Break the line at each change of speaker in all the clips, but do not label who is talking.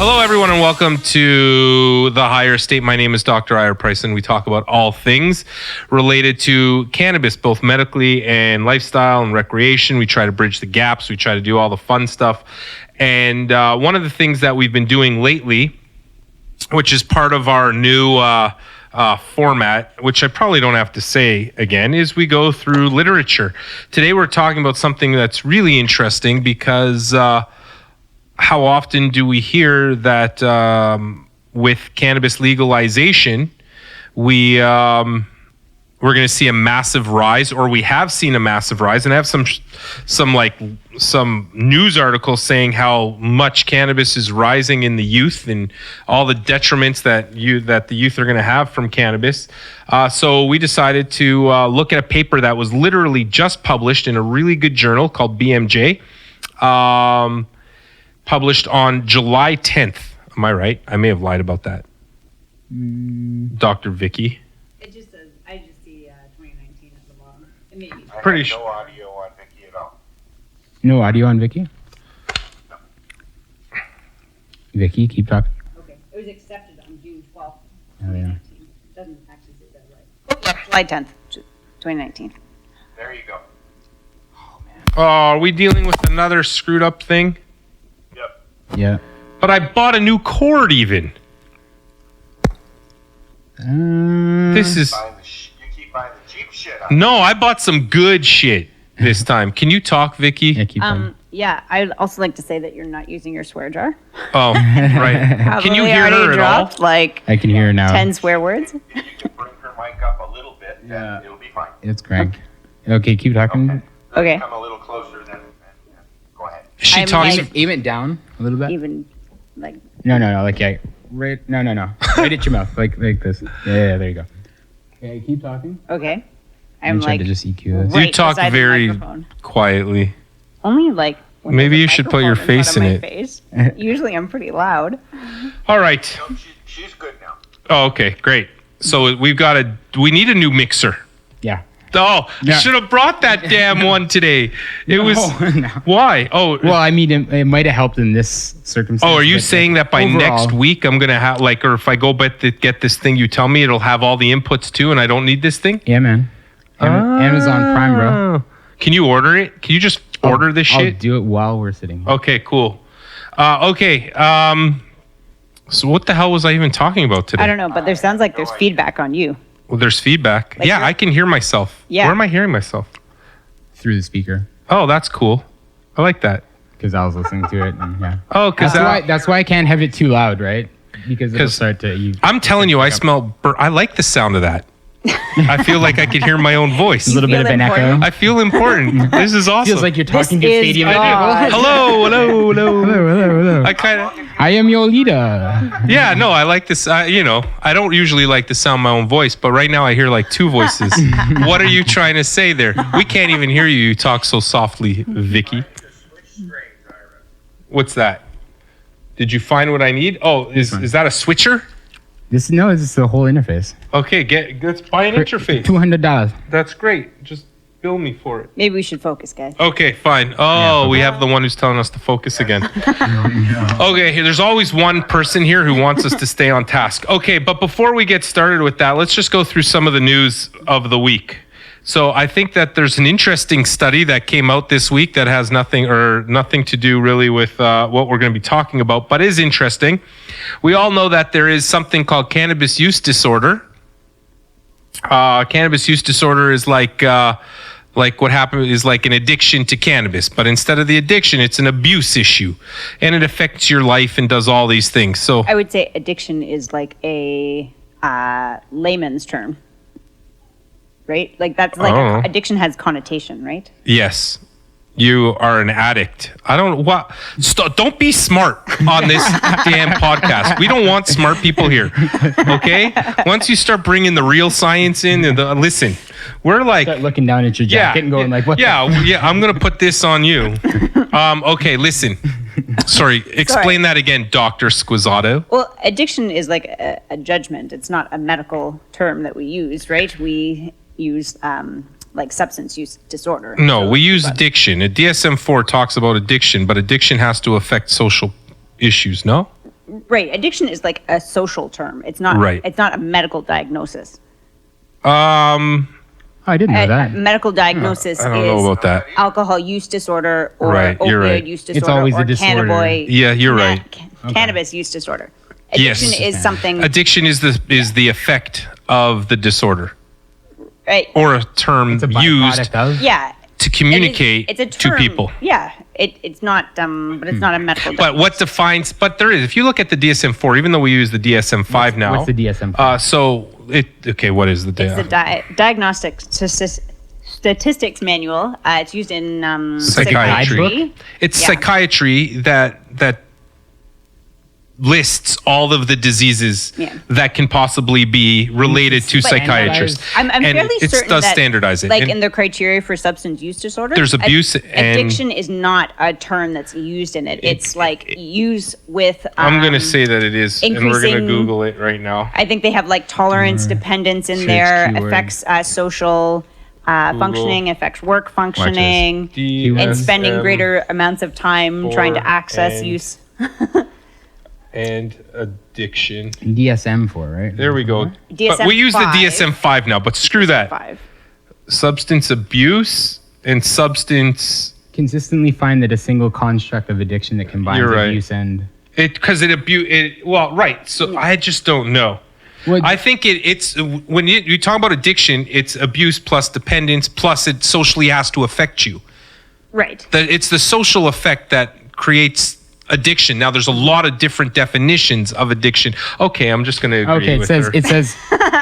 Hello, everyone, and welcome to The Higher State. My name is Dr. Ira Price, and we talk about all things related to cannabis, both medically and lifestyle and recreation. We try to bridge the gaps. We try to do all the fun stuff. And one of the things that we've been doing lately, which is part of our new format, which I probably don't have to say again, is we go through literature. Today we're talking about something that's really interesting because how often do we hear that with cannabis legalization, we're going to see a massive rise, or we have seen a massive rise, and I have some news articles saying how much cannabis is rising in the youth and all the detriments that the youth are going to have from cannabis. So we decided to look at a paper that was literally just published in a really good journal called BMJ, published on July 10th. Am I right? I may have lied about that. Dr. Vicky.
It just says, I just see 2019 at the bottom. It may be.
Pretty
no audio on Vicky at all.
No audio on Vicky?
No.
Vicky, keep talking.
Okay. It was accepted on June 12th,
Oh, yeah.
2019. It doesn't actually say that right. Yep, July 10th, 2019.
There you go.
Oh, are we dealing with another screwed up thing?
Yep.
Yeah.
But I bought a new cord even. This is...
You keep buying the cheap shit.
No, I bought some good shit this time. Can you talk, Vicky?
Yeah, keep talking.
Yeah, I'd also like to say that you're not using your swear jar.
Oh, right. Can you
Probably
hear
already
her at all?
dropped, like
I can hear her now.
10 swear words.
If you bring her mic up a little bit, then
Yeah.
it'll be fine.
It's cranked. Okay, keep talking.
Okay.
Okay.
Come a little closer then. Go ahead.
She
I'm
talks...
like-
Even down a little bit.
Even, like,
No, like yeah, right. No. Right at your mouth, like this. Yeah, there you go. Okay, keep talking.
okay.
I'm
I'm
trying
like,
to just EQ this.
right
You talk
beside the
very
microphone.
quietly.
Only like when
Maybe
there's a
you should put your
microphone
face
front
in
of my
it.
face. Usually I'm pretty loud.
All right.
No, she's good now.
Oh, okay, great. So we need a new mixer.
Yeah.
Oh,
Yeah.
should have brought that damn one today. It was...
No.
Why? Oh,
Well, I mean, it might have helped in this circumstance.
oh, are you
but,
saying that by
overall-
next week I'm gonna have or if I go get this thing, you tell me it'll have all the inputs too, and I don't need this thing?
Yeah, man. Amazon Prime, bro.
Oh. Can you order it? Can you just order this
I'll
shit?
do it while we're sitting.
Okay, cool. Okay. So what the hell was I even talking about today?
I don't know, but there sounds like there's feedback on you.
Well, there's feedback.
Like
yeah,
you're-
I can hear myself.
Yeah.
Where am I hearing myself?
Through the speaker,
Oh, that's cool. I like that.
because I was listening to it. And, yeah.
Oh, because
That's why I can't have it too loud, right? Because it'll
'Cause
start to.
I'm telling you, I smell. I like the sound of that. I feel like I could hear my own voice.
a little bit
feel
of an
important?
echo.
I feel important. This is awesome.
Feels like you're
This
talking to
is
stadium.
God.
Hello.
Hello.
I kind of.
I am your leader.
Yeah, no, I like this. I don't usually like to sound my own voice, but right now I hear like two voices. What are you trying to say there? We can't even hear you. You talk so softly, Vicky. What's that? Did you find what I need? Oh, is that a switcher?
This is the whole interface.
Okay, let's buy an interface.
$200.
That's great. Just bill me for it.
Maybe we should focus, guys.
Okay, fine. Oh, we have the one who's telling us to focus again. Okay, there's always one person here who wants us to stay on task. Okay, but before we get started with that, let's just go through some of the news of the week. So I think that there's an interesting study that came out this week that has nothing to do really with what we're going to be talking about, but is interesting. We all know that there is something called cannabis use disorder. Cannabis use disorder is like what happened is like an addiction to cannabis, but instead of the addiction, it's an abuse issue, and it affects your life and does all these things. So
I would say addiction is like a layman's term, right? Like that's like
Oh.
addiction has connotation, right?
yes, you are an addict. I don't what. Don't be smart on this damn podcast. We don't want smart people here. Okay. Once you start bringing the real science in, listen, we're like.
Start looking down at your jacket and going like, what?
Yeah, I'm gonna put this on you. Okay, listen. Sorry, explain that again, Dr. Squizzato.
Well, addiction is like a judgment. It's not a medical term that we use, right? We use like substance use disorder.
No,
So-
we use
but-
addiction. A DSM-4 talks about addiction, but addiction has to affect social issues, no?
Right. Addiction is like a social term. It's not.
Right.
It's not a medical diagnosis.
I didn't know
A
that.
medical diagnosis
I don't know
is
about that.
alcohol use disorder or
Right, you're
opioid
right.
use
It's
disorder
always
or
a disorder.
cannabis.
Yeah, you're right.
Cannabis use disorder. Addiction
Yes.
is something.
Addiction is the effect of the disorder,
Right.
or a term
It's a
used
byproduct of.
Yeah.
to communicate
it's a
to
term.
people.
Yeah. It's not. But it's not a medical.
But what defines? But there is. If you look at the DSM-4, even though we use the DSM-5 now.
What's the DSM-5?
So it. Okay, what is the
It's the diagnostic statistics manual. It's used in
Psychiatry. It's
Yeah.
psychiatry that lists all of the diseases
Yeah.
that can possibly be related to
But-
psychiatrists.
I'm
and
fairly
it
certain
does
that,
standardize it.
Like
And
in the criteria for substance use disorder,
There's abuse and-
addiction is not a term that's used in it. It's like use with.
I'm going to say that it is, and we're going to
increasing-
Google it right now.
I think they have like tolerance, dependence in
Search
there,
keyword.
affects social functioning, affects work functioning,
DSM
and spending greater amounts of time trying to access
and-
use.
and addiction.
DSM-4, right?
There we go. But
DSM-5.
we use the DSM-5 now, but screw that.
5.
Substance abuse and substance
Consistently find that a single construct of addiction that combines
You're right.
abuse and
because it abuse it. Well, right. So I just don't know.
What-
I think it's when you talk about addiction, it's abuse plus dependence plus it socially has to affect you.
Right.
It's the social effect that creates addiction. Now, there's a lot of different definitions of addiction. Okay, I'm just going to agree
Okay,
with her.
it says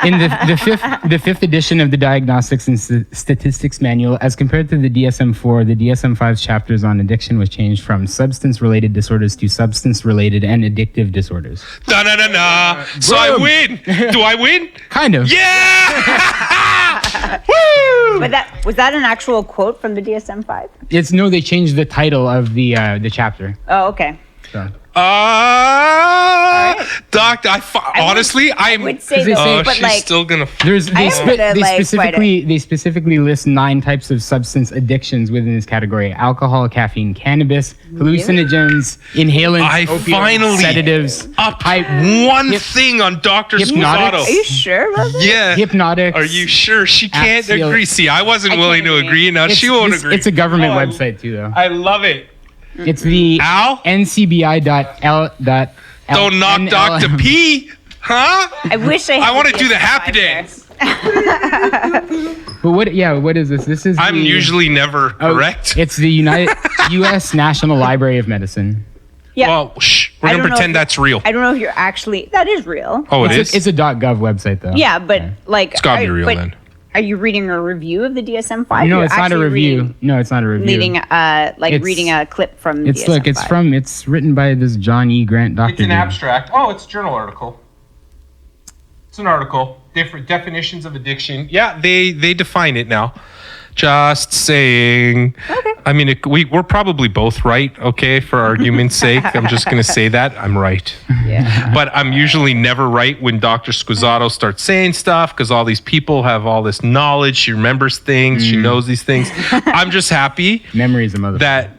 in the fifth edition of the Diagnostics and Statistics Manual, as compared to the DSM-4, the DSM-5's chapters on addiction was changed from substance-related disorders to substance-related and addictive disorders.
Da da da da. So I
Boom.
win. Do I win?
Kind of.
Yeah. Woo!
But was that an actual quote from the DSM-5?
It's no, they changed the title of the chapter.
Oh, okay.
So.
Doctor, honestly,
I
I'm.
would say
they
though,
say-
Oh,
but
she's
like,
still gonna.
There's
I am gonna, like, fight it.
they specifically list 9 types of substance addictions within this category: alcohol, caffeine, cannabis, hallucinogens, inhalants,
I
opioids,
finally
sedatives,
up one
Hip-
thing on Dr.
hypnotics.
Squato.
are you sure about that?
Yeah.
hypnotics.
Are you sure? She can't
Axial-
agree. See, I wasn't
I can't
willing to
agree.
agree. Now she won't agree.
It's a government
Oh,
website too, though.
I love it.
It's the
Al?
ncbi.l.
Don't knock Dr. P. Huh?
I wish I. Had
I want to
the
do the
DSM-5
happy
there.
dance.
But what? Yeah, what is this? This is.
I'm
the-
usually never
oh,
correct.
It's the U.S. National Library of Medicine.
Yeah.
Well, shh. We're
I
gonna
don't know
pretend
if-
that's real.
I don't know if you're actually. That is real.
Oh, it
It's
is.
a .gov website, though.
Yeah, but like.
It's gotta be real
but
then.
Are you reading a review of the DSM-5?
No,
You're
it's not a
actually
review. No, it's not a review.
Reading,
It's-
reading a clip from
It's
DSM-5.
it's written by this John E. Grant, Dr.
It's an
D.
abstract. Oh, it's a journal article. It's an article. Different definitions of addiction. Yeah, they define it now. Just saying.
Okay.
I mean, we're probably both right, okay, for argument's sake. I'm just going to say that. I'm right.
Yeah.
But I'm usually never right when Dr. Squizzato starts saying stuff because all these people have all this knowledge. She remembers things. She knows these things. I'm just happy
Memories of mother.
that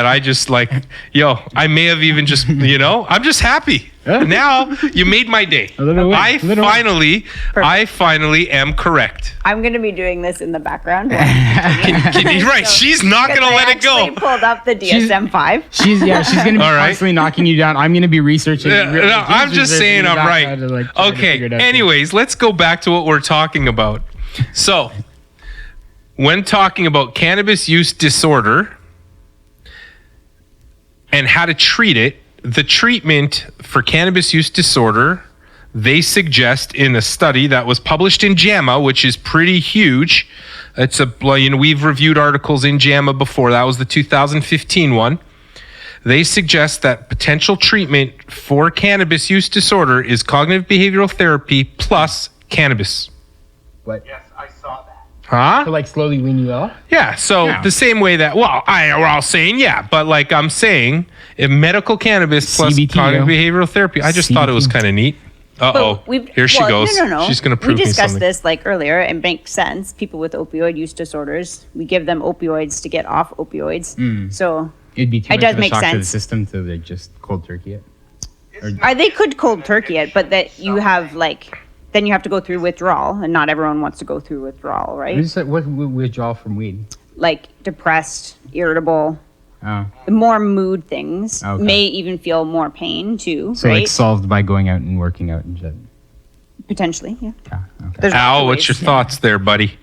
I just like, I may have even just, I'm just happy.
Yeah.
Now you made my day.
A little win,
I
little-
finally am correct.
I'm going to be doing this in the background.
Right. She's not going to let it
I
go.
pulled up the DSM-5.
She's gonna be
All right.
constantly knocking you down. I'm gonna be researching.
Yeah,
really
no, I'm
deep
just
researching
saying
the
I'm
background
right.
to, like, try to figure it
Okay.
out.
Anyways, let's go back to what we're talking about. So, when talking about cannabis use disorder and how to treat it, the treatment for cannabis use disorder, they suggest in a study that was published in JAMA, which is pretty huge. It's we've reviewed articles in JAMA before. That was the 2015 one. They suggest that potential treatment for cannabis use disorder is cognitive behavioral therapy plus cannabis.
What?
Yes, I saw that.
Huh?
To like slowly wean you off.
Yeah. So
Yeah.
the same way that, we're all saying, yeah, but like I'm saying, if medical cannabis plus
CBT,
cognitive
yo.
behavioral therapy, I just thought it was
CBT.
kind of neat. Uh-oh. Here she goes.
No.
She's going to prove
We
me
discussed
something.
this like earlier. It makes sense. People with opioid use disorders, we give them opioids to get off opioids. So
It'd be too
It
much
does
of a
make
shock to the
sense.
system to like just cold turkey it.
They could cold turkey it, but that you have like, then you have to go through withdrawal, and not everyone wants to go through withdrawal, right?
What withdrawal from weed?
Like depressed, irritable,
Oh,
more mood things.
Okay.
May even feel more pain too,
so
right?
like solved by going out and working out and shit.
Potentially, yeah.
Yeah, okay.
There's lots
Al,
of
what's your
ways.
thoughts there, buddy?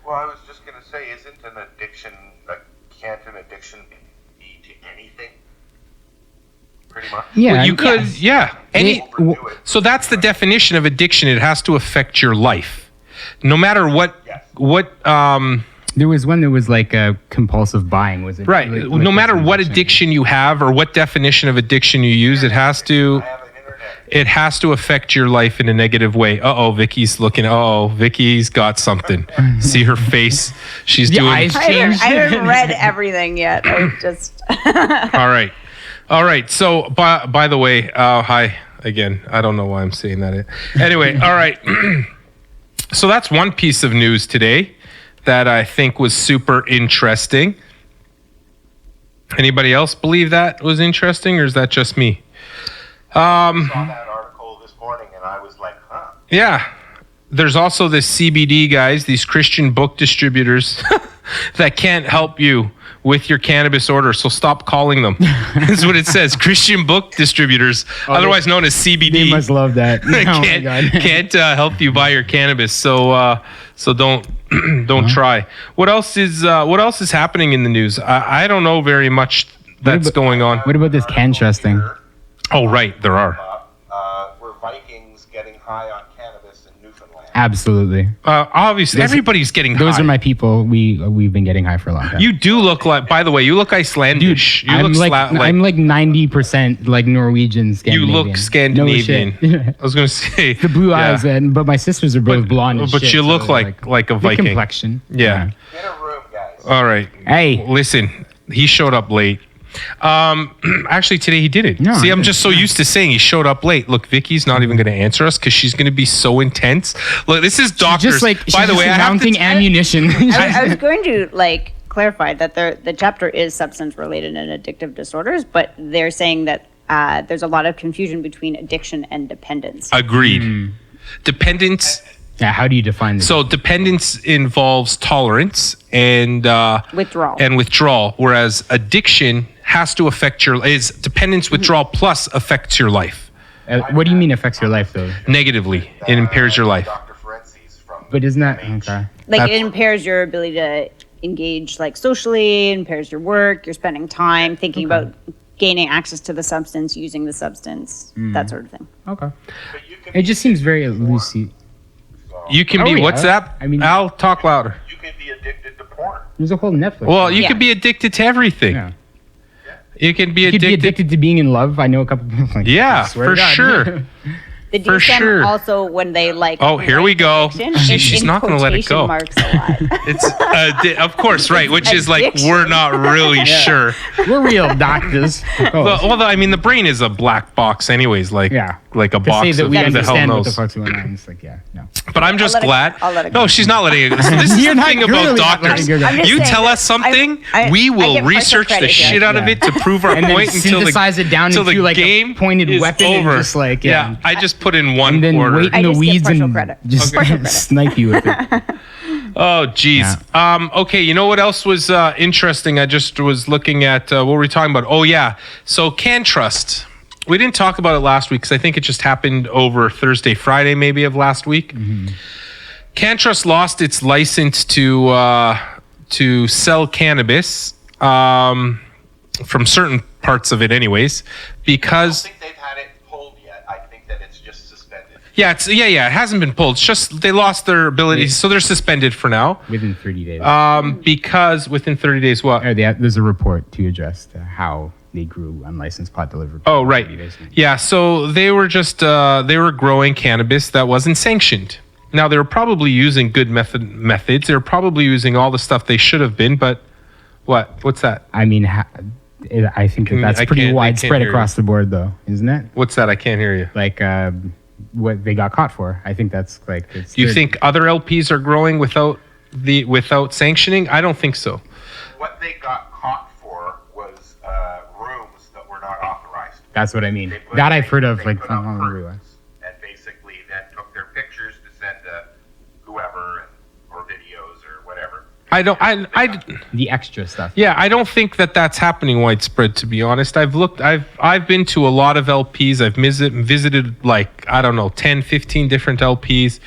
Well, I was just gonna say, isn't an addiction like can't an addiction be to anything? Pretty much.
Yeah,
Well, you could,
Yes.
yeah. Any,
Overdo it.
so that's the definition of addiction. It has to affect your life, no matter what.
Yes.
there was one that was like a compulsive buying. Was it
Right.
like
No matter what
addiction?
addiction you have or what definition of addiction you use, it has to.
I have an internet.
It has to affect your life in a negative way. Vicky's looking. Vicky's got something. See her face. She's
The
doing.
eyes
I haven't,
changed.
I haven't read everything yet. I just
All right. So, by the way, hi again. I don't know why I'm saying that. Anyway, all right. So that's one piece of news today that I think was super interesting. Anybody else believe that was interesting, or is that just me?
Saw that article this morning, and I was like, huh.
Yeah. There's also this CBD guys, these Christian book distributors that can't help you with your cannabis order. So stop calling them. That's what it says. Christian book distributors, otherwise known as CBD.
They must love that. Oh my
can't
god.
can't help you buy your cannabis. So don't don't try. What else is happening in the news? I don't know very much that's going on.
What about this CanTrust thing?
Oh right, there are.
Were Vikings getting high on cannabis in Newfoundland?
Absolutely.
Obviously, everybody's getting
Those
high.
are my people. We've been getting high for a long time.
You do look like. By the way, you look Icelandish. You
I'm
look
like I'm like 90% like Norwegian
you
Scandinavian.
look Scandinavian.
No shit.
I was gonna say
The blue
yeah.
eyes, but my sisters are both blonde. as
but
shit,
you
so
look like a
the
Viking.
complexion.
Yeah.
Get a room, guys.
All right.
Hey.
Listen, he showed up late. Actually, today he didn't.
No,
See,
I
I'm
didn't.
just so used to saying he showed up late. Look, Vicky's not even going to answer us because she's going to be so intense. Look, this is doctors.
Just like
By the way, I have
mounting
to.
ammunition.
I was going to like clarify that the chapter is substance related and addictive disorders, but they're saying that there's a lot of confusion between addiction and dependence.
Agreed. Dependence.
Yeah, how do you define this?
So dependence involves tolerance and
Withdrawal.
whereas addiction has to affect is dependence, withdrawal plus affects your life
What do you mean affects your life though?
negatively. It impairs your life.
Dr. Ferenczi's from.
But isn't that
MH.
okay?
Like
That's-
it impairs your ability to engage like socially, impairs your work, you're spending time thinking about gaining access to the substance, using the substance, that sort of thing.
Okay.
But you can
It
be
just seems very
addicted to porn.
loosey.
You can
Oh,
be
yeah.
what's that?
I mean-
Al, talk louder.
You can be addicted to porn.
There's a whole Netflix.
Well, you
Yeah.
could be addicted to everything.
yeah.
You can be
You could be
addicted.
addicted to being in love. I know a couple people. Like,
Yeah,
I swear
for
to God.
sure.
The
For
DSM
sure.
also when they like
Oh, here we go.
addiction,
See,
it's
she's
in
not gonna let it
quotation
go.
marks a lot.
It's of course right, which is like
Addiction.
we're not really sure.
We're real doctors. Oh,
Well, I mean, the brain is a black box, anyways. Like
Yeah.
like a
to say
box
that
of
we
who the hell
understand what the
knows.
fuck's going on. It's like, yeah, no.
But I'm just
let it go.
glad.
I'll let it
No,
go.
she's not letting it go. So this is
You're
the
not
thing about
really not
doctors.
letting it go.
I'm just
You
saying
tell
that
us something,
I
we will
get partial
research the
credit here.
shit out of
Yeah.
it to prove our
And then
point until the
synthesize it down
till
into
the
like a
game
pointed
is
weapon and
over.
just like,
yeah.
yeah.
I just put in one
And then
order.
wait
I
in the
just get
weeds
partial
and
credit.
just
Partial credit.
snipe you with it.
Oh, geez. Okay, you know what else was interesting? I just was looking at what were we talking about? Oh, yeah. So CanTrust. We didn't talk about it last week because I think it just happened over Thursday, Friday, maybe of last week. CanTrust lost its license to sell cannabis from certain parts of it, anyways,
I
because.
don't think they've had it pulled yet. I think that it's just suspended.
Yeah, it hasn't been pulled. It's just they lost their ability, so they're suspended for now.
Within 30 days.
Because within 30 days, what?
There's a report to address how they grew unlicensed pot delivered.
Oh, right.
30 days.
Yeah, so they were just they were growing cannabis that wasn't sanctioned. Now they were probably using good methods. They were probably using all the stuff they should have been, but what? What's that?
I mean, I think that's
I
pretty
can't
widespread
hear
across the board, though, isn't it?
What's that? I can't hear you.
Like what they got caught for. I think that's like.
Do you think other LPs are growing without sanctioning? I don't think so.
What they got caught for was rooms that were not authorized.
That's what I mean.
They put-
That I've heard of,
they
like,
put
I
up
don't remember where.
curtains and basically then took their pictures to send to whoever or videos or whatever.
The extra stuff.
Yeah, I don't think that that's happening widespread, to be honest. I've been to a lot of LPs. I've visited like, I don't know, 10, 15 different LPs.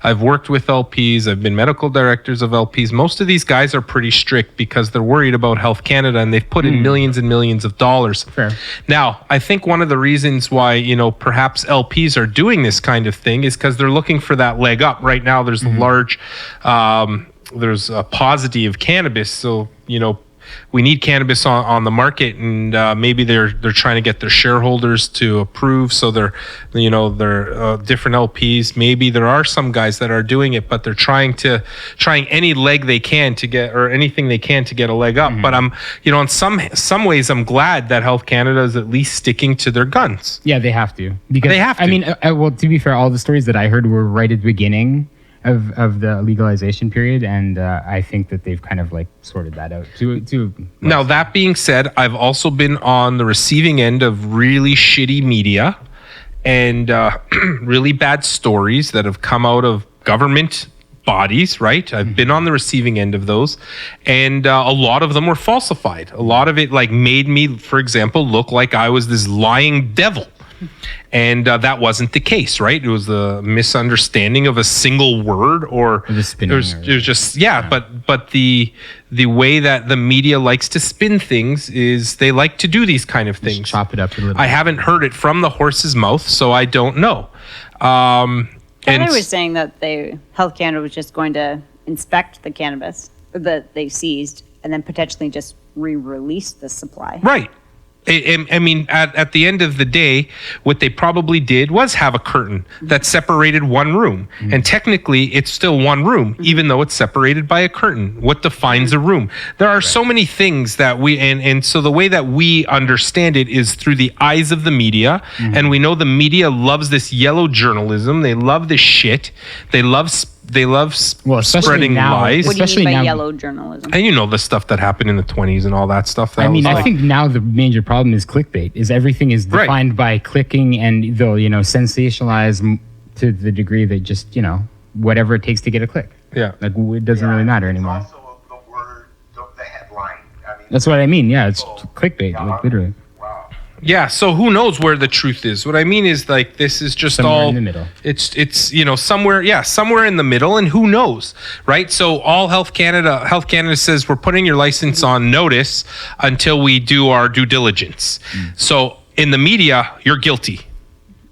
I've worked with LPs. I've been medical directors of LPs. Most of these guys are pretty strict because they're worried about Health Canada, and they've put in millions and millions of dollars.
Fair.
Now, I think one of the reasons why, perhaps LPs are doing this kind of thing is because they're looking for that leg up. Right now, there's a large, there's a paucity of cannabis. So, we need cannabis on the market, and maybe they're trying to get their shareholders to approve. So they're different LPs. Maybe there are some guys that are doing it, but they're trying any leg they can to get, or anything they can to get a leg up. But I'm, in some ways, I'm glad that Health Canada is at least sticking to their guns.
Yeah, they have to. Because
They have to.
I mean, well, to be fair, all the stories that I heard were right at the beginning of the legalization period, and I think that they've kind of like sorted that out.
Now, that being said, I've also been on the receiving end of really shitty media and really bad stories that have come out of government bodies, right? I've been on the receiving end of those, and a lot of them were falsified. A lot of it like made me, for example, look like I was this lying devil. And that wasn't the case, right? It was the misunderstanding of a single word, or
the spinning,
it was just But the way that the media likes to spin things is they like to do these kind of things.
chop it up a little.
I haven't heard it from the horse's mouth, so I don't know.
Tyler was saying that Health Canada was just going to inspect the cannabis that they seized and then potentially just re-release the supply.
Right. I mean, at the end of the day, what they probably did was have a curtain that separated one room. And technically, it's still one room, even though it's separated by a curtain. What defines a room? There are so many things that and so the way that we understand it is through the eyes of the media. And we know the media loves this yellow journalism. They love this shit. They love
especially
spreading
now.
lies.
What do you
Especially
mean by
now-
yellow journalism?
And the stuff that happened in the 20s and all that stuff. That
I mean,
was
I
like-
think now the major problem is clickbait. Is everything is
Right.
defined by clicking, and they'll sensationalize to the degree that just whatever it takes to get a click.
Yeah.
Like it doesn't really matter anymore.
It's also the word, the headline. I mean,
That's what I mean. Yeah, it's
so-
clickbait,
Yeah,
like literally.
Wow.
Yeah, so who knows where the truth is? What I mean is like this is just
Somewhere
all
in the middle.
It's somewhere in the middle, and who knows, right? So all Health Canada says we're putting your license on notice until we do our due diligence. So in the media, you're guilty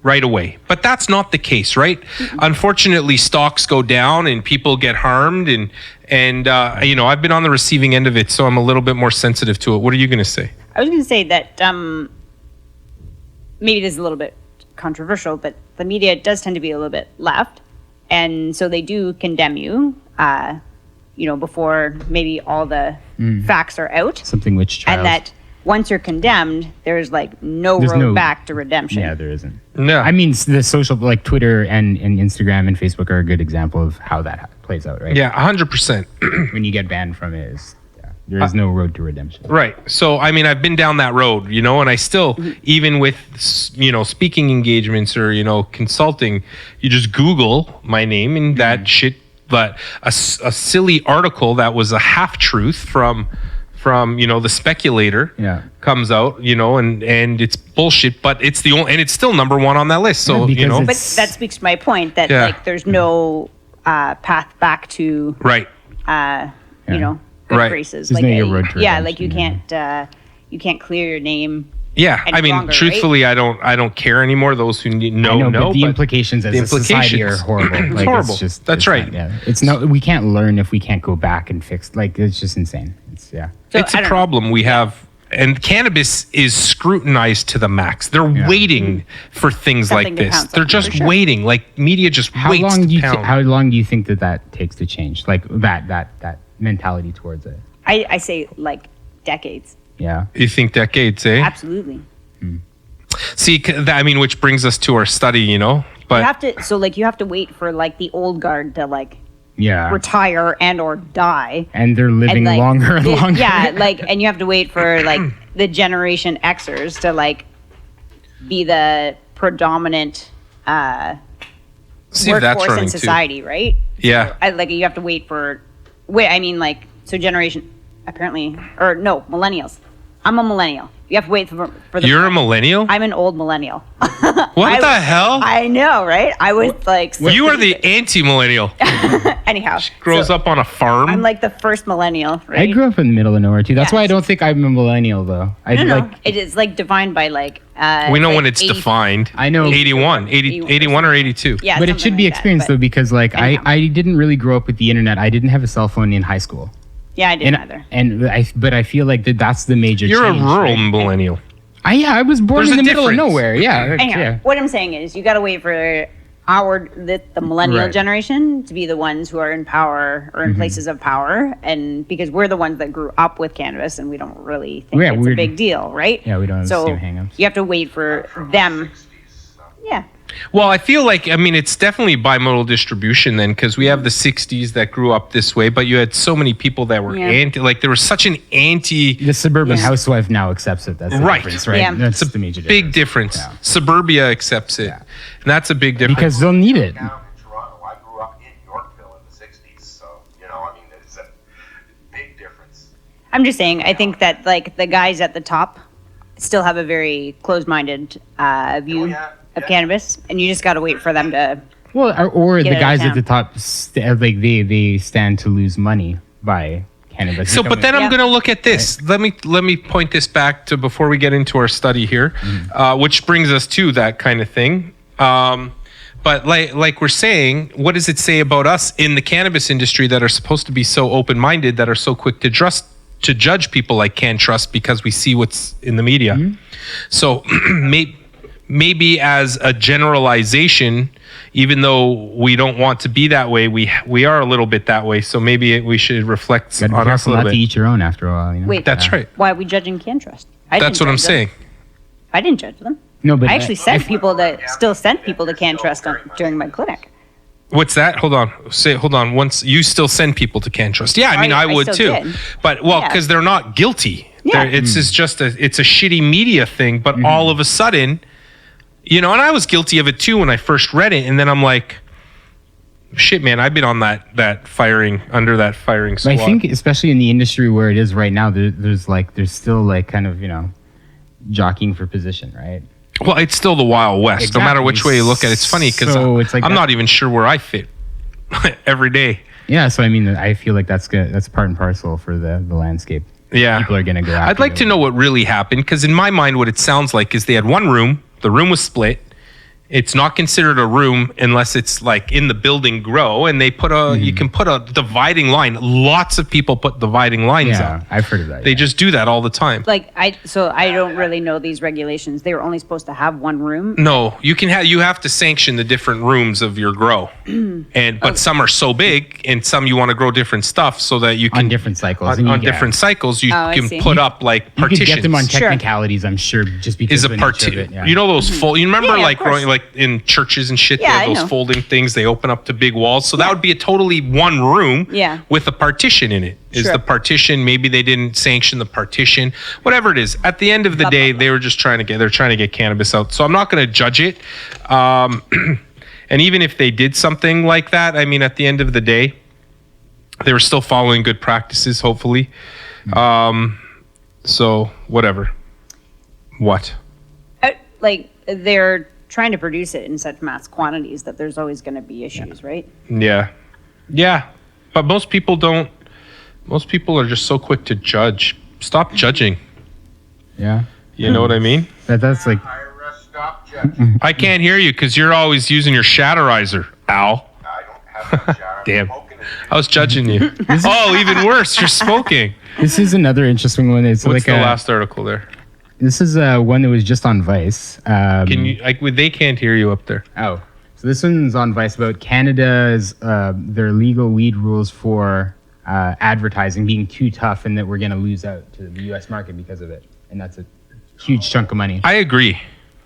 right away. But that's not the case, right? Unfortunately, stocks go down and people get harmed, and I've been on the receiving end of it, so I'm a little bit more sensitive to it. What are you going to say?
I was going to say that maybe this is a little bit controversial, but the media does tend to be a little bit left. And so they do condemn you, before maybe all the facts are out.
Something which trials.
And that once you're condemned, there's like no
There's
road
no-
back to redemption.
Yeah, there isn't.
No.
I mean, the social, like Twitter and Instagram and Facebook are a good example of how that plays out, right?
Yeah, 100%.
When you get banned from it, there is no road to redemption.
Right. So, I mean, I've been down that road, and I still, even with, speaking engagements or, consulting, you just Google my name and that shit. But a silly article that was a half truth from the Speculator comes out, and it's bullshit, but it's the only, and it's still number one on that list. So,
Yeah, because
But that speaks to my point that
Yeah.
like there's no path back to
right.
good
Right.
graces.
There's
Like
no road to
like
redemption,
you can't clear your name.
Yeah.
any
I mean,
longer,
truthfully, I don't care anymore. Those who know,
but the implications as
the
a society are
implications.
horrible.
It's
Like,
horrible.
It's
That's
it's
right.
not- it's no. We can't learn if we can't go back and fix. Like it's just insane. It's
So,
it's
I
a
don't
problem we have. And cannabis is scrutinized to the max. They're waiting for things
Something
like
to
this.
pounce
They're
on,
just
for sure.
waiting. Like media just
How
waits
long
to
do you
pound.
how long do you think that takes to change? Like that mentality towards it.
I say like decades.
Yeah.
You think decades, eh?
Absolutely.
See, I mean, which brings us to our study, But
You have to wait for like the old guard to like
Yeah.
retire and or die.
And they're living
like,
longer and longer.
Yeah, and you have to wait for like the Generation Xers to like be the predominant
See if that's
workforce
running
in
too.
society, right?
Yeah.
So, like you have to wait. I mean, like, so generation, apparently, or no, millennials. I'm a millennial. You have to wait for the.
You're a millennial?
I'm an old millennial.
What the hell?
I know, right? I was like.
You are the anti-millennial.
Anyhow.
Grows
so
up on a farm.
I'm like the first millennial, right?
I grew up in the middle of nowhere too. That's
Yeah.
why I don't think I'm a millennial though. I
No. It is like defined by like.
we know
like
when it's
80
defined.
I know.
81 81 or 82.
Yeah,
but it
something
should be
like that,
experienced
but-
though, because like
Anyhow.
I didn't really grow up with the internet. I didn't have a cell phone in high school.
Yeah, I didn't either.
But I feel like that's the major
You're
change,
a rural
right?
millennial.
I was born
There's
in
a
the middle of
difference.
nowhere. Yeah.
Anyhow,
yeah.
what I'm saying is, you got to wait for the millennial
Right.
generation to be the ones who are in power or in
Mm-hmm.
places of power, and because we're the ones that grew up with cannabis, and we don't really think
Yeah,
it's a
we're-
big deal, right?
Yeah, we don't have the
So
same hang-ups.
you have to wait for them.
60s, so.
Yeah,
Well, I feel like, I mean, it's definitely bimodal distribution then, because we have the 60s that grew up this way, but you had so many people that were
Yeah.
anti, like there was such an anti,
The suburban
Yeah.
housewife now accepts it. That's the
Right.
difference, right?
Yeah.
That's
it's a
the major
big
difference.
difference.
Yeah.
Suburbia accepts it.
Yeah.
And that's a big difference.
Because they'll need it.
Down in Toronto, I grew up in Yorkville in the 60s, so, I mean, it's a big difference.
I'm just saying. I think that like the guys at the top still have a very closed-minded view
yeah,
of
yeah.
cannabis, and you just got to wait for them to.
Well, or
Get
the
it
guys
out
at
of
the top, like they stand to lose money by cannabis.
So, but then
Yeah.
I'm going to look at this. Let me point this back to before we get into our study here, which brings us to that kind of thing. But like we're saying, what does it say about us in the cannabis industry that are supposed to be so open-minded, that are so quick to judge people like CannTrust because we see what's in the media? So maybe as a generalization, even though we don't want to be that way, we are a little bit that way. So maybe we should reflect
Gotta be
on us a
careful
little
not to
bit.
eat your own after a while. You know?
Wait,
That's right.
Why are we judging CannTrust?
That's what I'm saying.
I didn't judge them.
No, but
I actually sent people that still sent people to CannTrust during my clinic.
What's that? Hold on. Once you still send people to CannTrust. Yeah, I mean, I would
still
too.
did.
But
Yeah.
because they're not guilty.
Yeah.
It's just it's a shitty media thing. But all of a sudden, and I was guilty of it too when I first read it, and then I'm like, shit, man, I've been on that firing
But
squad.
I think, especially in the industry where it is right now, there's still like kind of jockeying for position, right?
Well, it's still the Wild West, no matter which way you look at it. It's funny because
So it's like
I'm
that-
not even sure where I fit every day.
Yeah, so I mean, I feel like that's part and parcel for the landscape.
Yeah.
People are gonna go after
I'd like
it.
to know what really happened, because in my mind, what it sounds like is they had one room. The room was split. It's not considered a room unless it's like in the building grow, and they put you can put a dividing line. Lots of people put dividing lines
Yeah,
up.
I've heard of that.
They
yeah.
just do that all the time.
Like I don't really know these regulations. They were only supposed to have one room.
No, you have to sanction the different rooms of your grow, but some are so big, and some you want to grow different stuff so that you can
on different cycles.
on different cycles you
I
can
see.
put up like
You could
partitions.
get them on
Sure.
technicalities, I'm sure, just because
Is a
of the nature of
partition.
it, yeah.
You know those fold. You remember
Yeah, of
like
course.
growing like in churches and shit.
Yeah,
they
I
have those
know.
folding things. They open up to big walls. So that would be a totally one room.
Yeah.
With a partition in it. Is
Sure.
the partition? Maybe they didn't sanction the partition. Whatever it is. At the end of the
Blah,
day,
blah,
they were just trying to get cannabis out. So I'm not going to judge it. And even if they did something like that, I mean, at the end of the day, they were still following good practices. Hopefully. So whatever. What?
Like they're trying to produce it in such mass quantities that there's always going to be issues, right?
Yeah. Yeah. But most people are just so quick to judge. Stop judging.
Yeah.
You know what I mean?
That's like,
IRS stop judging.
I can't hear you because you're always using your shatterizer. Ow.
I don't have a shower.
Damn.
Smoking it.
I was judging you. Oh, even worse. You're smoking.
this is another interesting one. It's
What's
like
the last article there?
This is one that was just on Vice.
Can you, they can't hear you up there.
Oh, so this one's on Vice about Canada's their legal weed rules for advertising being too tough, and that we're going to lose out to the U.S. market because of it, and that's a huge chunk of money.
I agree.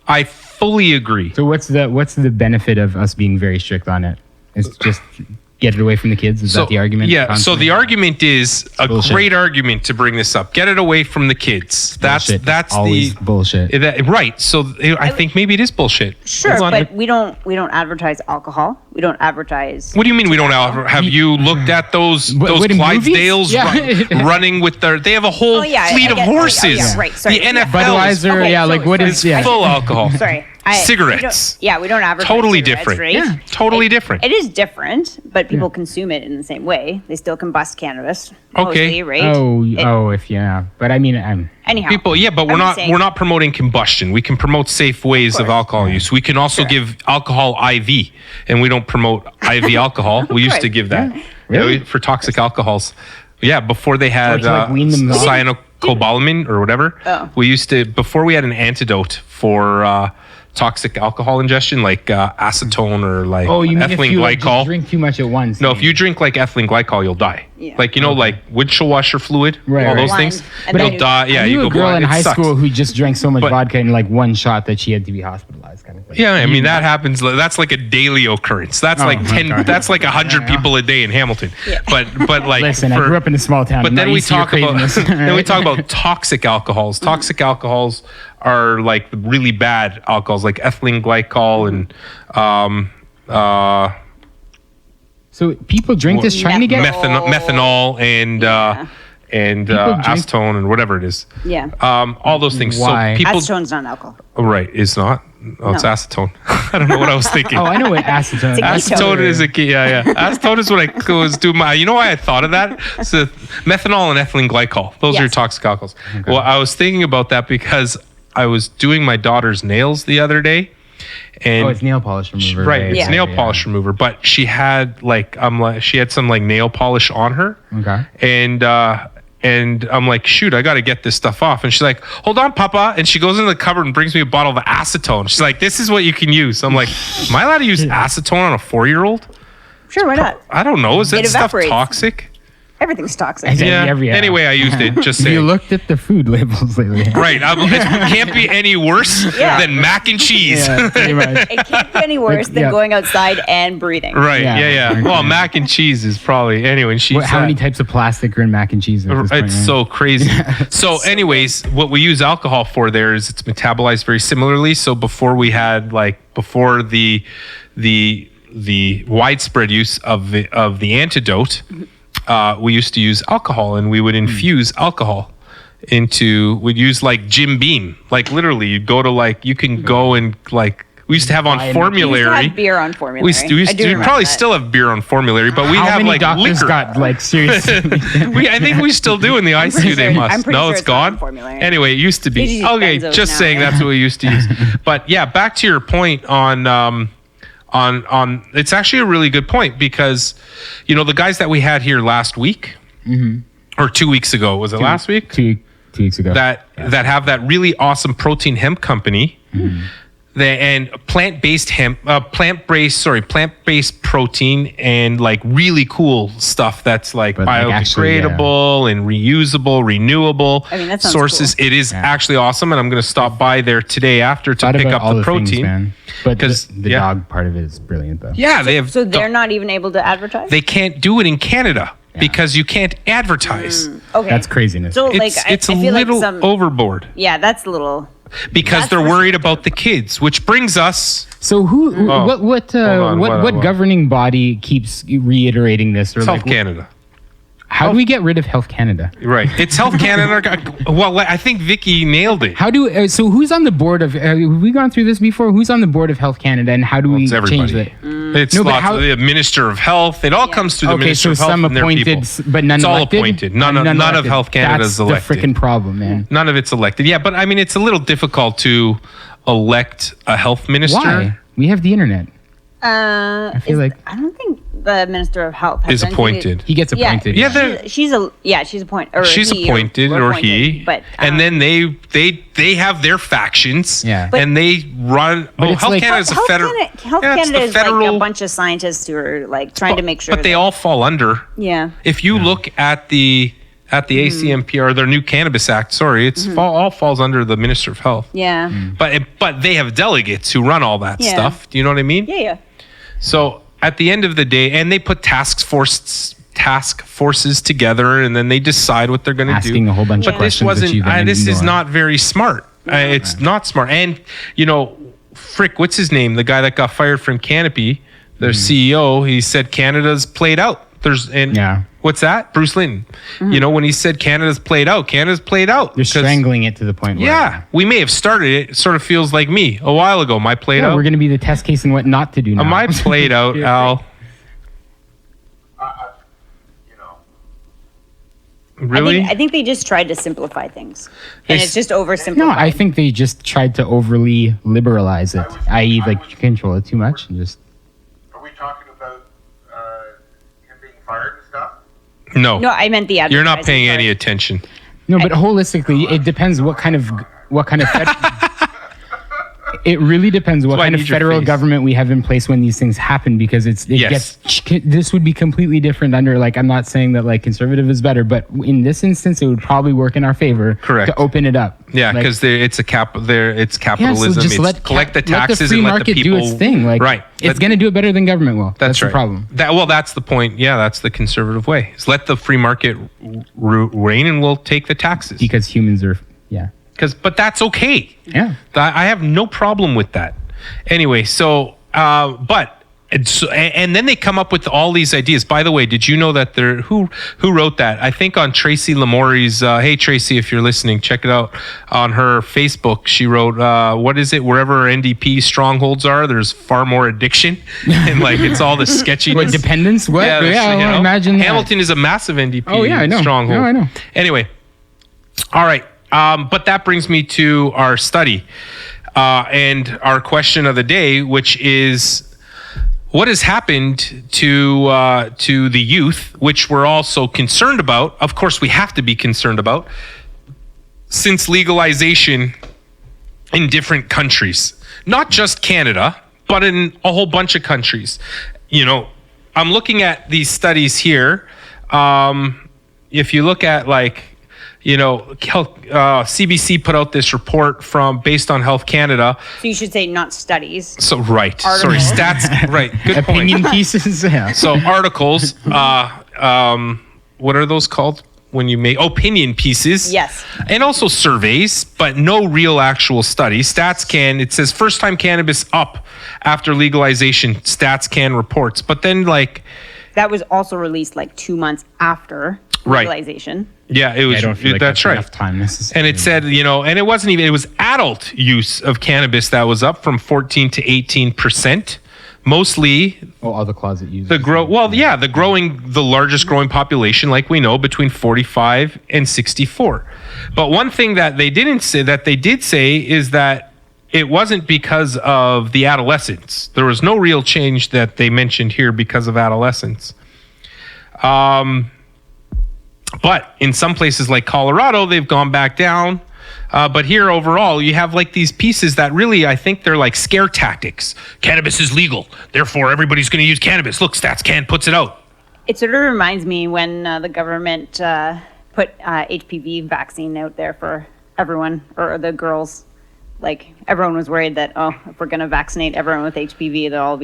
I fully agree.
So what's the benefit of us being very strict on it? It's just Get it away from the kids. Is that the argument?
Yeah. So
constantly?
the argument is a
bullshit.
great argument to bring this up. Get it away from the kids.
Bullshit.
That's
always
the
bullshit.
right. So I think maybe it is bullshit.
Sure,
Hold on.
but we don't advertise alcohol. We don't advertise.
What do you mean we don't have you looked at those
what, in
Clydesdales
movies? Yeah.
running with their? They have a whole
Oh, yeah,
fleet
I
of
get- oh, yeah,
horses.
yeah, right, sorry.
The
Yeah.
NFL is
Budweiser,
Okay,
yeah,
so-
like what is
sorry.
yeah?
full alcohol.
Sorry,
Cigarettes.
We don't advertise.
Totally
cigarettes,
different.
right?
Yeah, totally different.
It is different, but people consume it in the same way. They still combust cannabis. Mostly, right?
But I mean,
Anyhow,
People, yeah, but we're
I'm
not
saying-
we're not promoting combustion. We can promote safe ways of
course.
alcohol use. We can also give alcohol IV, and we don't promote IV alcohol. We used to
course.
give that
Really?
for toxic alcohols. Yeah, before they had
to, like, wean them off?
cyanocobalamin or whatever.
Oh.
We used to before we had an antidote for toxic alcohol ingestion, like acetone or like
you mean if
ethylene
you like,
glycol.
just drink too much at once?
No, if you drink like ethylene glycol, you'll die.
Yeah.
Like like windshield washer fluid,
Right,
all
right.
those
Blind.
things.
And then
You'll
you-
die. Yeah,
I
you
knew
go
a girl
blind.
in
It
high
sucks.
school who just drank so much
But-
vodka in like one shot that she had to be hospitalized, kind of thing.
Yeah, I mean that happens. That's like a daily occurrence. That's
Oh,
like 10.
okay.
That's like 100 people a day in Hamilton. But like
Listen, I grew up in a small town.
But
I'm
then
not
we
used to your
talk about
craziness.
then we talk about toxic alcohols. Toxic alcohols are like really bad alcohols, like ethylene glycol and
So people drink this trying to get
methanol and
drink-
acetone and whatever it is.
Yeah.
All those things.
Why?
So people,
Acetone's not alcohol.
right? It's not. Oh, it's
No.
acetone. I don't know what I was thinking.
Oh, I know what acetone.
It's a
Acetone is a key. Yeah. Acetone is what I was doing. You know why I thought of that? So methanol and ethylene glycol. Those are your
Yes.
toxic alcohols. Well, I was thinking about that because I was doing my daughter's nails the other day, and
Oh, it's nail polish remover.
right, it's
Yeah.
nail polish remover. But she had she had some like nail polish on her,
Okay.
and I'm like, shoot, I got to get this stuff off. And she's like, hold on, Papa. And she goes into the cupboard and brings me a bottle of acetone. She's like, this is what you can use. I'm like, am I allowed to use acetone on a 4-year-old?
Sure, why not?
I don't know. Is that
It
stuff
evaporates.
toxic?
Everything's toxic.
Exactly.
Yeah.
Yeah.
Anyway, I used it. Just
Have you
saying.
looked at the food labels lately?
Right. It can't be any worse
Yeah.
than mac and cheese.
Yeah, pretty much.
It can't be any worse than
Yeah.
going outside and breathing.
Right.
Yeah.
Yeah. Well, mac and cheese is probably anyway. And she's
How many types of plastic are in mac and cheese? At this point,
It's
right?
so crazy. So, anyways, what we use alcohol for there is it's metabolized very similarly. So before we had before the widespread use of the antidote, we used to use alcohol, and we would infuse alcohol we'd use like Jim Beam, like literally you'd go to you can go and we used to have on
Buy an-
We used to
formulary.
have beer on formulary.
We used to,
I do
we
remember
probably
that.
still have beer on formulary, but we
How
have
many
like
doctors
liquor.
got seriously?
I think we still do in the ICU.
pretty
They
sure-
must.
I'm pretty
No,
sure
it's
it's not on
gone.
formulary.
Anyway, it used to
They
be.
just use
Okay,
benzos
just
now,
saying
yeah.
that's what we used to use. But yeah, back to your point on it's actually a really good point because the guys that we had here last week or 2 weeks ago, was it last week?
two weeks ago.
that have that really awesome protein hemp company. And plant-based protein and really cool stuff that's
But,
biodegradable and reusable, renewable
I mean, that sounds
sources.
cool.
It is actually awesome, and I'm going to stop by there today after to
Thought
pick
about
up
all
the protein.
things, man. But
'Cause,
the
yeah.
dog part of it is brilliant, though.
Yeah, they have.
So they're not even able to advertise?
They can't do it in Canada because you can't advertise.
Okay.
That's craziness.
So,
It's
I
a
feel
little
like some...
overboard
Yeah, that's a little...
because
That's
they're worried about the kids, which brings us.
So what
what?
governing body keeps reiterating this? Or
Health Canada.
How do we get rid of Health Canada?
Right. It's Health Canada. Well, I think Vicky nailed it.
How do so? Who's on the board of? Have we gone through this before? Who's on the board of Health Canada, and how do we
It's
change
everybody.
that?
It's
No, but
lots
how-
of the Minister of Health. It all comes through the
Okay,
Minister
so
of Health
some
and their
appointed,
people.
but none
It's all
elected.
appointed. None of
elected.
Health Canada is
That's
elected.
the freaking problem, man.
None of it's elected. Yeah, but I mean, it's a little difficult to elect a health minister.
Why? We have the internet.
I
feel like-
I don't think the Minister of Health has
Is
anything to-
appointed.
He gets appointed.
Yeah, they're-
she's appointed. Or
She's
he,
appointed or
appointed,
he,
but
and then they have their factions.
Yeah.
and they run.
But it's
Health
like-
Canada is a
Health
federal.
Canada, Health
Yeah, it's
Canada
the
is like
federal-
a bunch of scientists who are trying to make sure.
But they
that-
all fall under.
Yeah.
If you look at the ACMPR, their new Cannabis Act, sorry, it's all falls under the Minister of Health.
Yeah.
But they have delegates who run all that
Yeah.
stuff. Do you know what I mean?
Yeah. Yeah.
So at the end of the day, and they put task forces together, and then they decide what they're going to do.
Asking a whole bunch of
But this
questions. that
wasn't.
you then
This is
ignore.
not very smart. It's not smart. And Frick, what's his name? The guy that got fired from Canopy, their CEO. He said Canada's played out.
Yeah.
What's that? Bruce Linton. When he said Canada's played out, Canada's played out.
They're
'Cause-
strangling it to the point where
Yeah, we may have started it. It sort of feels like me a while ago. My played out.
we're going to be the test case in what not to do now.
Am I played out, Al?
You know,
Really?
I think they just tried to simplify things, and
They
it's just oversimplified.
No, I think they just tried to overly liberalize it, i.e., like control it too much and just.
are we talking about him being fired and stuff?
No.
No, I meant the
You're not
advertising
paying
part.
any attention.
No, but holistically, it depends what kind of it really depends what
why I
kind of
need your
federal
face.
government we have in place when these things happen, because
Yes.
this would be completely different under, like, I'm not saying that like conservative is better, but in this instance it would probably work in our favor.
Correct.
To open it up.
Yeah,
Like,
because it's
yeah,
capitalism.
so just
It's collect the taxes
let the free
and let
market
the people
do its thing. Like,
right.
it's going to do it better than government will. That's
right.
the problem.
That's the point. Yeah, that's the conservative way. Is let the free market reign, and we'll take the taxes.
Because humans are, yeah.
But that's okay.
Yeah.
I have no problem with that. Anyway, so and then they come up with all these ideas. By the way, did you know that who wrote that? I think on Tracy Lamoury's. Hey Tracy, if you're listening, check it out on her Facebook. She wrote, "What is it? Wherever NDP strongholds are, there's far more addiction, and like it's all the sketchiness."
What, dependence? What?
that's-
I imagine that.
Hamilton is a massive NDP
Oh, yeah, I know.
stronghold.
No, I know.
Anyway, all right. But that brings me to our study and our question of the day, which is, what has happened to the youth, which we're also concerned about? Of course, we have to be concerned about since legalization in different countries, not just Canada, but in a whole bunch of countries. I'm looking at these studies here. If you look at CBC put out this report based on Health Canada.
So you should say not studies.
So right,
Articles.
sorry, stats. Right, good point.
Opinion pieces. Yeah.
So articles. What are those called? When you make opinion pieces.
Yes.
And also surveys, but no real actual studies. StatsCan, it says first time cannabis up after legalization, StatsCan reports. But then
That was also released like 2 months after
Right.
legalization.
yeah, it was
I don't feel like
that's right.
enough time necessarily.
And it said, and it wasn't even, it was adult use of cannabis that was up from 14 to 18%. Mostly
all the closet users.
the largest growing population, like we know, between 45 and 64. But one thing that they did say is that it wasn't because of the adolescents. There was no real change that they mentioned here because of adolescents. But in some places like Colorado, they've gone back down. But here overall, you have like these pieces that really, I think they're like scare tactics. Cannabis is legal, therefore everybody's going to use cannabis. Look, StatsCan puts it out.
It sort of reminds me when the government put HPV vaccine out there for everyone, or the girls. Like, everyone was worried that, if we're going to vaccinate everyone with HPV, they'll all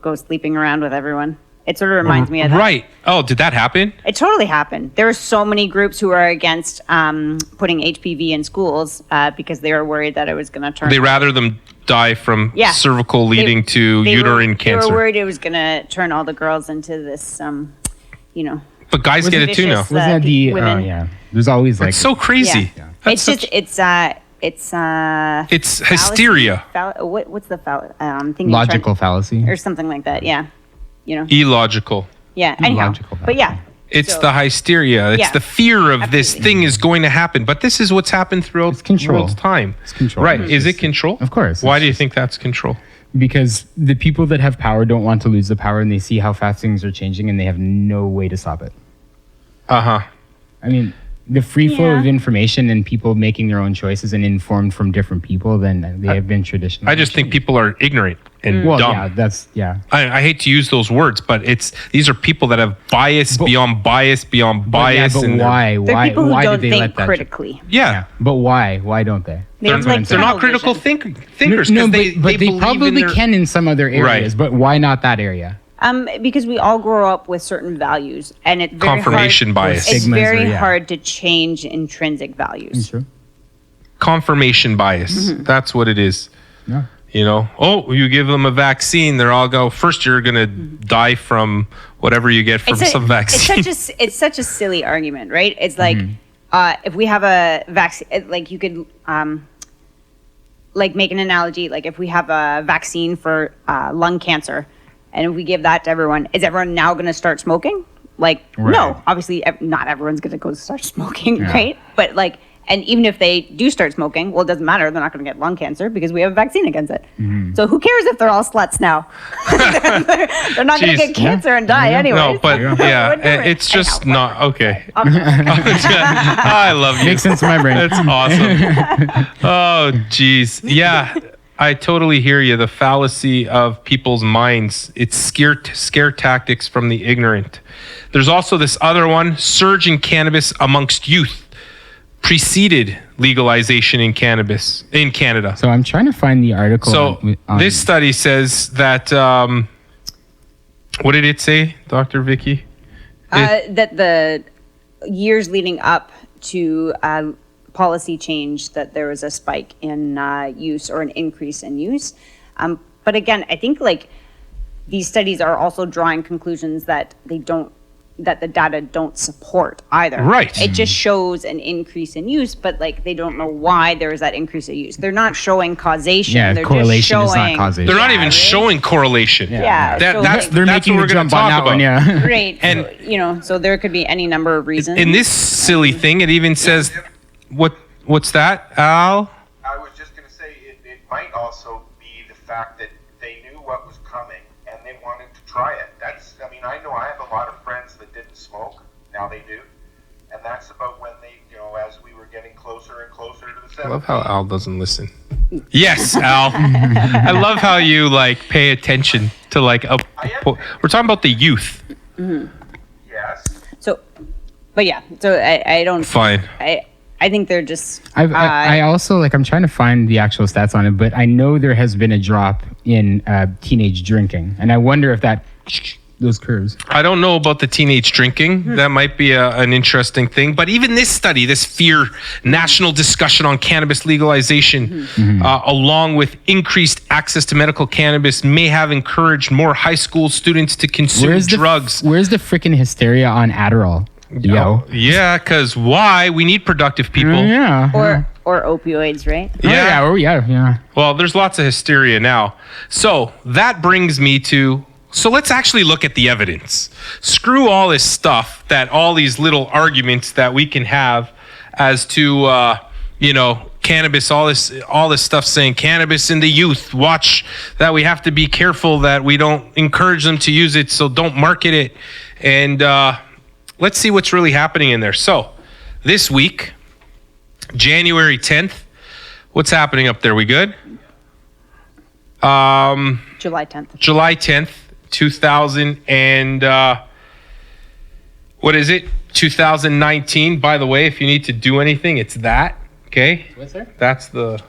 go sleeping around with everyone. It sort of reminds me of that.
Right. Oh, did that happen?
It totally happened. There were so many groups who are against putting HPV in schools because they were worried that it was going to turn.
They rather them die from
Yeah.
cervical leading to uterine cancer.
They were worried it was going to turn all the girls into this,
But guys get it too now.
vicious,
Wasn't that the?
women.
Oh yeah. There's always like.
It's so crazy.
Yeah.
That's
It's
such-
just it's
hysteria.
What's the thing?
Logical fallacy.
or something like that. Yeah,
Illogical.
Yeah. Anyhow,
Illogical
but yeah.
It's
So-
the hysteria. It's
Yeah.
the fear of this
Absolutely.
thing is going to happen. But this is what's happened throughout
It's control.
world's time.
It's control.
Right.
It's
Is it
just-
control?
Of course.
Why
It's
do you
just-
think that's control?
Because the people that have power don't want to lose the power, and they see how fast things are changing, and they have no way to stop it.
Uh-huh.
I mean, the free flow
Yeah.
of information and people making their own choices and informed from different people, then they have been traditional.
I just think people are ignorant. and
Well,
dumb.
yeah, that's
I hate to use those words, but these are people that have bias beyond bias beyond bias.
But
and
why?
They're
Why?
people who
Why
don't
did they
think
let that?
critically.
Yeah.
But why? Why don't they?
They have, like,
They're not
tunnel
critical
vision.
thinkers.
No,
'cause
but they
believe
probably
in their-
can in some other areas.
Right.
But why not that area?
Because we all grow up with certain values, and it's very
Confirmation
hard,
bias.
It's
Stigmas
very
or, yeah.
hard to change intrinsic values.
True.
Confirmation bias. That's what it is.
Yeah.
You know, oh, you give them a vaccine, they're all go, first you're going to die from whatever you get from some vaccine.
It's such a silly argument, right? It's like if we have a vaccine, like you could like make an analogy, like if we have a vaccine for lung cancer, and if we give that to everyone, is everyone now going to start smoking? Like, no, obviously not everyone's going to go start smoking, right? But like, and even if they do start smoking, well, it doesn't matter. They're not going to get lung cancer because we have a vaccine against it. So who cares if they're all sluts now? they're not going to
Jeez.
get cancer and die anyway.
No, but yeah,
What difference?
it's just
I know.
not okay. I love you.
Makes sense in my brain.
That's awesome. Oh, geez. Yeah, I totally hear you. The fallacy of people's minds. It's scare tactics from the ignorant. There's also this other one, surge in cannabis amongst youth preceded legalization in cannabis in Canada.
So I'm trying to find the article.
So this study says that, what did it say, Dr. Vicky?
That the years leading up to policy change, that there was a spike in use or an increase in use. But again, I think like these studies are also drawing conclusions that that the data don't support either.
Right.
It just shows an increase in use, but like they don't know why there is that increase in use. They're not showing causation.
Yeah,
They're
correlation
just
is not
showing,
causation.
They're not
Yeah,
even
right?
showing correlation.
Yeah, so
That's
they're
that's
making
what we're
the
going to
jump on
talk
that
about.
one. Yeah.
Great.
And-
So there could be any number of reasons.
In this silly thing, it even says, what's that, Al?
I was just going to say it might also be the fact that they knew what was coming and they wanted to try it. I know I have a lot of friends that didn't smoke. Now they do. And that's about when they, as we were getting closer and closer to the 70s.
I love how Al doesn't listen. Yes, Al. I love how you pay attention to we're talking about the youth.
Yes.
So, but yeah, so I don't.
Fine.
I think they're just.
I also I'm trying to find the actual stats on it, but I know there has been a drop in teenage drinking, and I wonder if those curves.
I don't know about the teenage drinking. That might be an interesting thing. But even this study, this fear national discussion on cannabis legalization, along with increased access to medical cannabis, may have encouraged more high school students to consume drugs.
Where's the freaking hysteria on Adderall? Yo.
Yeah, because why? We need productive people.
Yeah.
Or opioids, right?
Yeah.
Well, there's lots of hysteria now. So that brings me to. So let's actually look at the evidence. Screw all this stuff, all these little arguments that we can have as to, cannabis, all this stuff saying cannabis in the youth. Watch that we have to be careful that we don't encourage them to use it, so don't market it. And let's see what's really happening in there. So this week, January 10th, what's happening up there? We good?
July 10th.
July 10th. 2000 and what is it? 2019. By the way, if you need to do anything, it's that. Okay.
What's that?
That's the.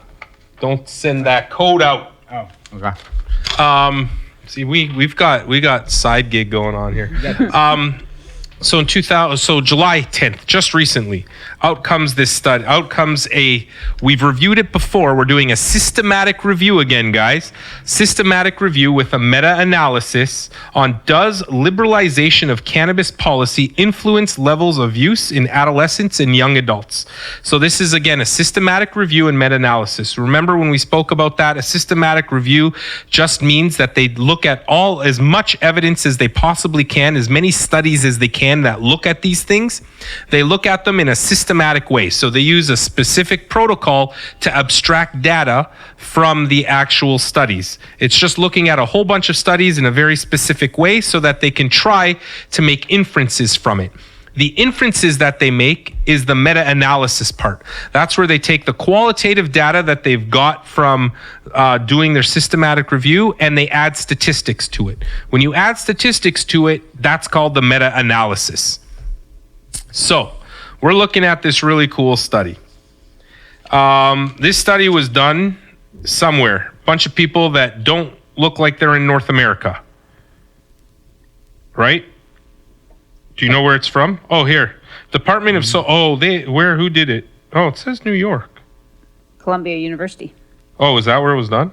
Don't send that code out.
Oh. Okay.
See, we got side gig going on here. So in July 10th, just recently, out comes this study. We've reviewed it before. We're doing a systematic review again, guys. Systematic review with a meta-analysis on does liberalization of cannabis policy influence levels of use in adolescents and young adults? So this is, again, a systematic review and meta-analysis. Remember when we spoke about that? A systematic review just means that they look at as much evidence as they possibly can, as many studies as they can that look at these things. They look at them in a systematic way. So they use a specific protocol to abstract data from the actual studies. It's just looking at a whole bunch of studies in a very specific way so that they can try to make inferences from it. The inferences that they make is the meta-analysis part. That's where they take the qualitative data that they've got from doing their systematic review and they add statistics to it. When you add statistics to it, that's called the meta-analysis. So we're looking at this really cool study. This study was done somewhere. A bunch of people that don't look like they're in North America. Right? Do you know where it's from? Oh, here. Department of who did it? Oh, it says New York.
Columbia University.
Oh, is that where it was done?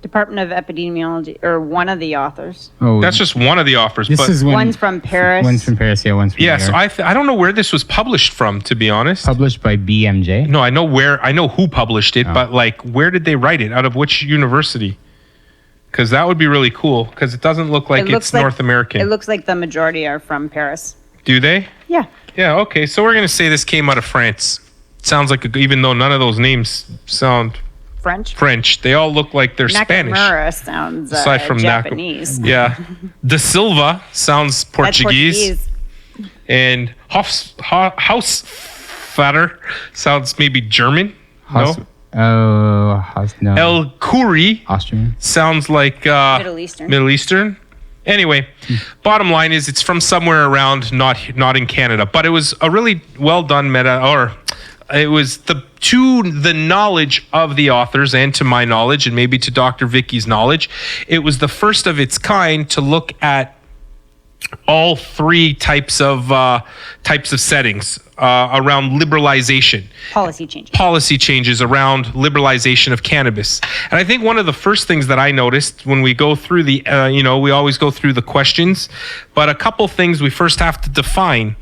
Department of Epidemiology, or one of the authors.
Oh,
That's just one of the offers.
this
But
is
One's from Paris.
One's from Paris, yeah. One's from
yeah,
New
so
York.
I don't know where this was published from, to be honest.
Published by BMJ.
No, I know who published it, but like, where did they write it? Out of which university? Because that would be really cool. Because it doesn't look like it's North American.
It looks like the majority are from Paris.
Do they?
Yeah.
Yeah. Okay. So we're gonna say this came out of France. Sounds like even though none of those names sound French, they all look like they're Spanish.
Nakamura sounds
Aside from
Japanese.
Yeah. De Silva sounds
That's
Portuguese. And Hausvater sounds maybe German.
Haus-
No.
No.
El Khoury
Austrian.
sounds like
Middle Eastern.
Anyway, bottom line is it's from somewhere around, not in Canada, but it was a really well done it was to the knowledge of the authors and to my knowledge and maybe to Dr. Vicky's knowledge, it was the first of its kind to look at all three types of settings around liberalization. Policy changes around liberalization of cannabis. And I think one of the first things that I noticed when we go through we always go through the questions, but a couple things we first have to define.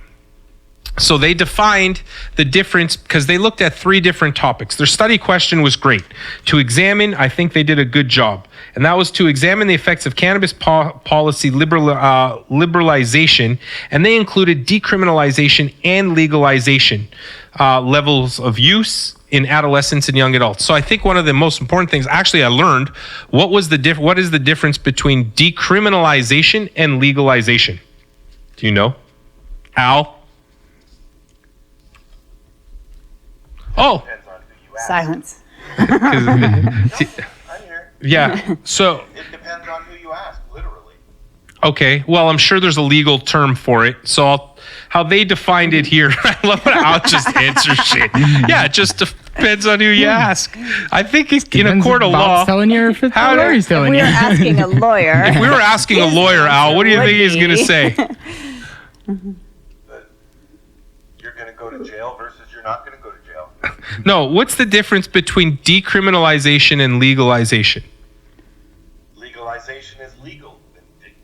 So they defined the difference because they looked at three different topics. Their study question was great. To examine, I think they did a good job. And that was to examine the effects of cannabis policy liberalization. And they included decriminalization and legalization levels of use in adolescents and young adults. So I think one of the most important things, actually I learned, what is the difference between decriminalization and legalization? Do you know? Al? Oh,
Depends on who you ask.
Silence.
I'm here.
yeah. So,
It depends on who you ask, literally.
okay. Well, I'm sure there's a legal term for it. So, how they defined it here, I love how I'll just answer shit. Yeah, it just depends on who you ask. I think it's in a court of law.
Telling you if it's
How
or
do-
he's telling
We
you.
are asking a lawyer.
If we were asking a lawyer, Al, what do you think he's going to say?
But you're going to go to jail versus you're not going to go to jail.
No, what's the difference between decriminalization and legalization?
Legalization is legal.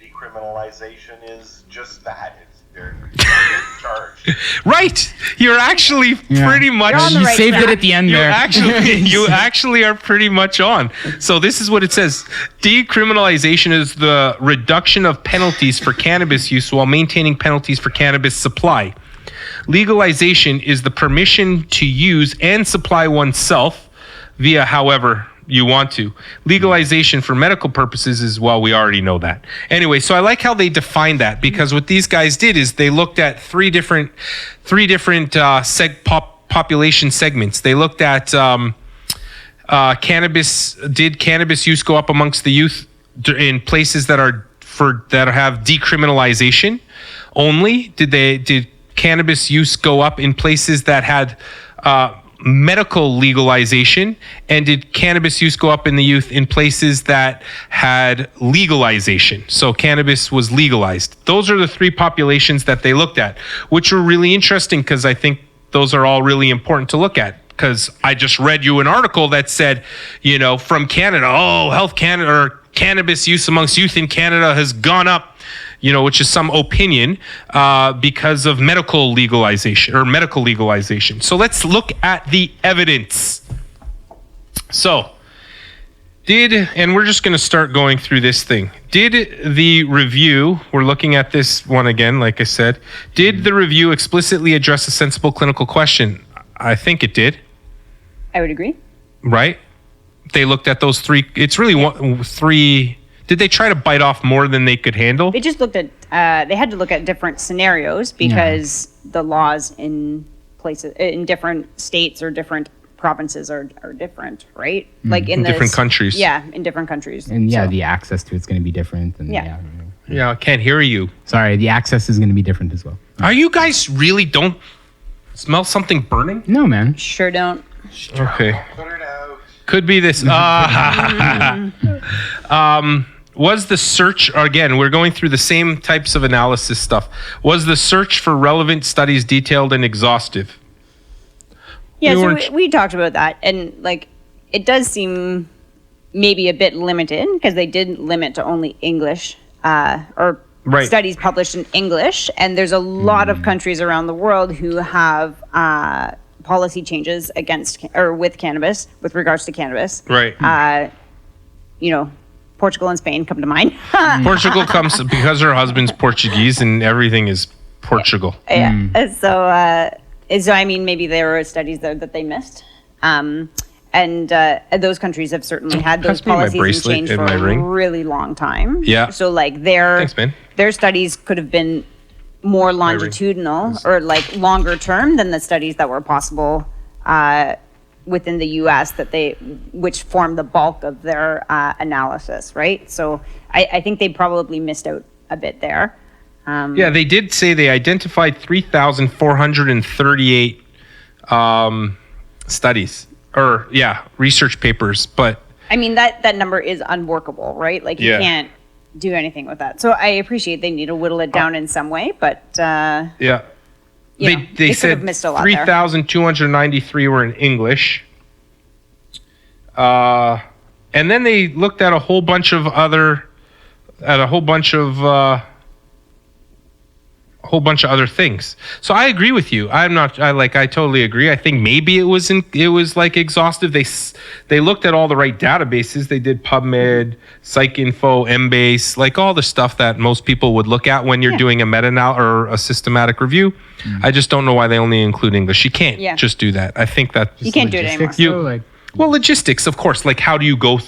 Decriminalization is just that. They're getting charged.
Right. You're actually pretty much.
You're on the
You
right
saved
track.
it at the end
You
there.
actually are pretty much on. So this is what it says. Decriminalization is the reduction of penalties for cannabis use while maintaining penalties for cannabis supply. Legalization is the permission to use and supply oneself via however you want to. Legalization for medical purposes is, well, we already know that. Anyway, so I like how they defined that because what these guys did is they looked at three different population segments. They looked at cannabis. Did cannabis use go up amongst the youth in places that have decriminalization only? Did cannabis use go up in places that had medical legalization, and did cannabis use go up in the youth in places that had legalization? So cannabis was legalized. Those are the three populations that they looked at, which were really interesting because I think those are all really important to look at. Because I just read you an article that said, from Canada, Health Canada or cannabis use amongst youth in Canada has gone up, which is some opinion because of medical legalization. So let's look at the evidence. So, and we're just going to start going through this thing. Did the review, we're looking at this one again, like I said, did the review explicitly address a sensible clinical question? I think it did.
I would agree.
Right? They looked at those three. It's really three. Did they try to bite off more than they could handle?
They just looked at they had to look at different scenarios because the laws in places in different states or different provinces are different, right? Like in
different countries.
Yeah, in different countries.
And
So,
the access to it's going to be different. And
Yeah.
Yeah, I can't hear you.
Sorry, the access is going to be different as well.
Are you guys really don't smell something burning?
No, man.
sure don't.
Okay.
Put it out.
Could be this. Was the search, again, we're going through the same types of analysis stuff. Was the search for relevant studies detailed and exhaustive?
Yeah,
We
so
weren't-
we talked about that, and like it does seem maybe a bit limited because they didn't limit to only English or
Right.
studies published in English, and there's a lot of countries around the world who have policy changes against or with cannabis, with regards to cannabis.
Right.
You know, Portugal and Spain come to mind.
Portugal comes because her husband's Portuguese and everything is Portugal.
Yeah. So I mean, maybe there were studies there that they missed. And those countries have certainly had those
Pass me my
policies and
bracelet
changed
and
for
my
a
ring.
really long time.
Yeah.
So like
Thanks, man.
their studies could have been more longitudinal or like longer term than the studies that were possible within the U.S. which formed the bulk of their analysis, right? So I think they probably missed out a bit there.
Yeah, they did say they identified 3,438 studies or research papers, but
I mean, that number is unworkable, right? Like you
Yeah.
can't do anything with that. So I appreciate they need to whittle it down in some way, but
yeah.
you know,
They
could have
said
missed a lot there.
3,293 were in English. And then they looked at a whole bunch of other things. So I agree with you. I totally agree. I think maybe it was like exhaustive. They looked at all the right databases. They did PubMed, PsycInfo, Embase, like all the stuff that most people would look at when you're doing a meta-analysis or a systematic review. I just don't know why they only include English. You can't just do that. I think that
you can't do it anymore.
Logistics, though, like
well, logistics, of course. Like, how do you go?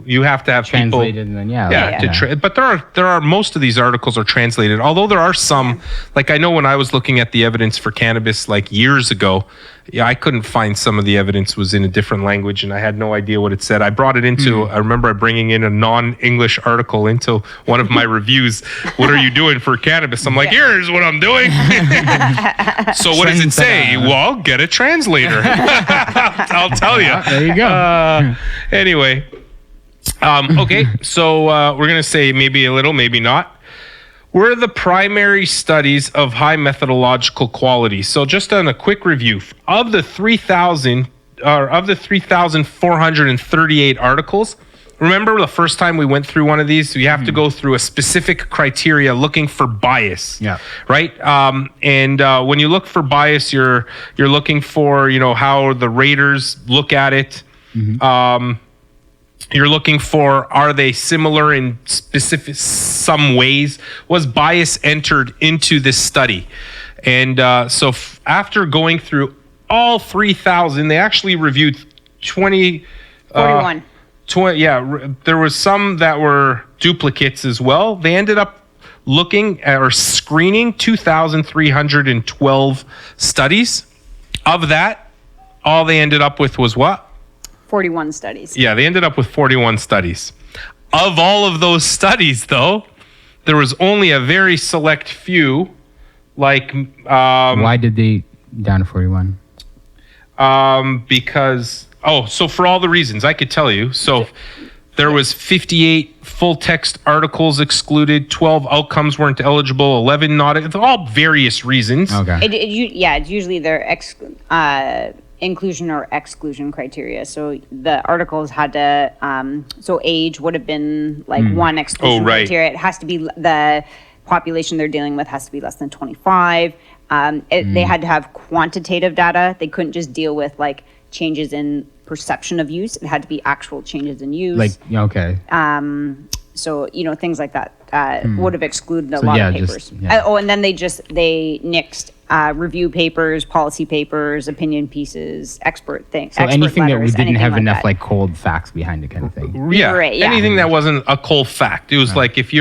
You have to have
translated
people.
and then
But there are most of these articles are translated. Although there are some, like I know when I was looking at the evidence for cannabis like years ago, I couldn't find some of the evidence was in a different language, and I had no idea what it said. I brought it into. I remember bringing in a non-English article into one of my reviews. What are you doing for cannabis? I'm like, here's what I'm doing. So what does it say? Well, get a translator. I'll tell you.
there you go.
Anyway, okay, so we're going to say maybe a little, maybe not. Were the primary studies of high methodological quality. So just on a quick review, of the 3,438 articles, remember the first time we went through one of these, you have to go through a specific criteria looking for bias.
Yeah.
Right. And when you look for bias, you're looking for, how the raters look at it. You're looking for, are they similar in some ways? Was bias entered into this study? And so after going through all 3,000, they actually reviewed 41. There was some that were duplicates as well. They ended up looking at or screening 2,312 studies. Of that, all they ended up with was what?
41 studies.
Yeah, they ended up with 41 studies. Of all of those studies, though, there was only a very select few, like
Why did they down to 41?
because so for all the reasons I could tell you. So there was 58 full text articles excluded, 12 outcomes weren't eligible, 11 not. All various reasons.
Okay.
It's usually their inclusion or exclusion criteria. So the articles had to, so age would have been like one exclusion
right.
criteria. It has to be the population they're dealing with has to be less than 25. They had to have quantitative data. They couldn't just deal with like changes in perception of use. It had to be actual changes in use.
Like, okay.
So, things like that would have excluded a
So,
lot
yeah,
of
just-
papers.
yeah.
And then they nixed review papers, policy papers, opinion pieces, expert things.
So anything that we
letters,
didn't
anything
have
like
enough
that.
like cold facts behind it kind of thing.
Yeah,
Right, yeah.
anything that wasn't a cold fact. It was like if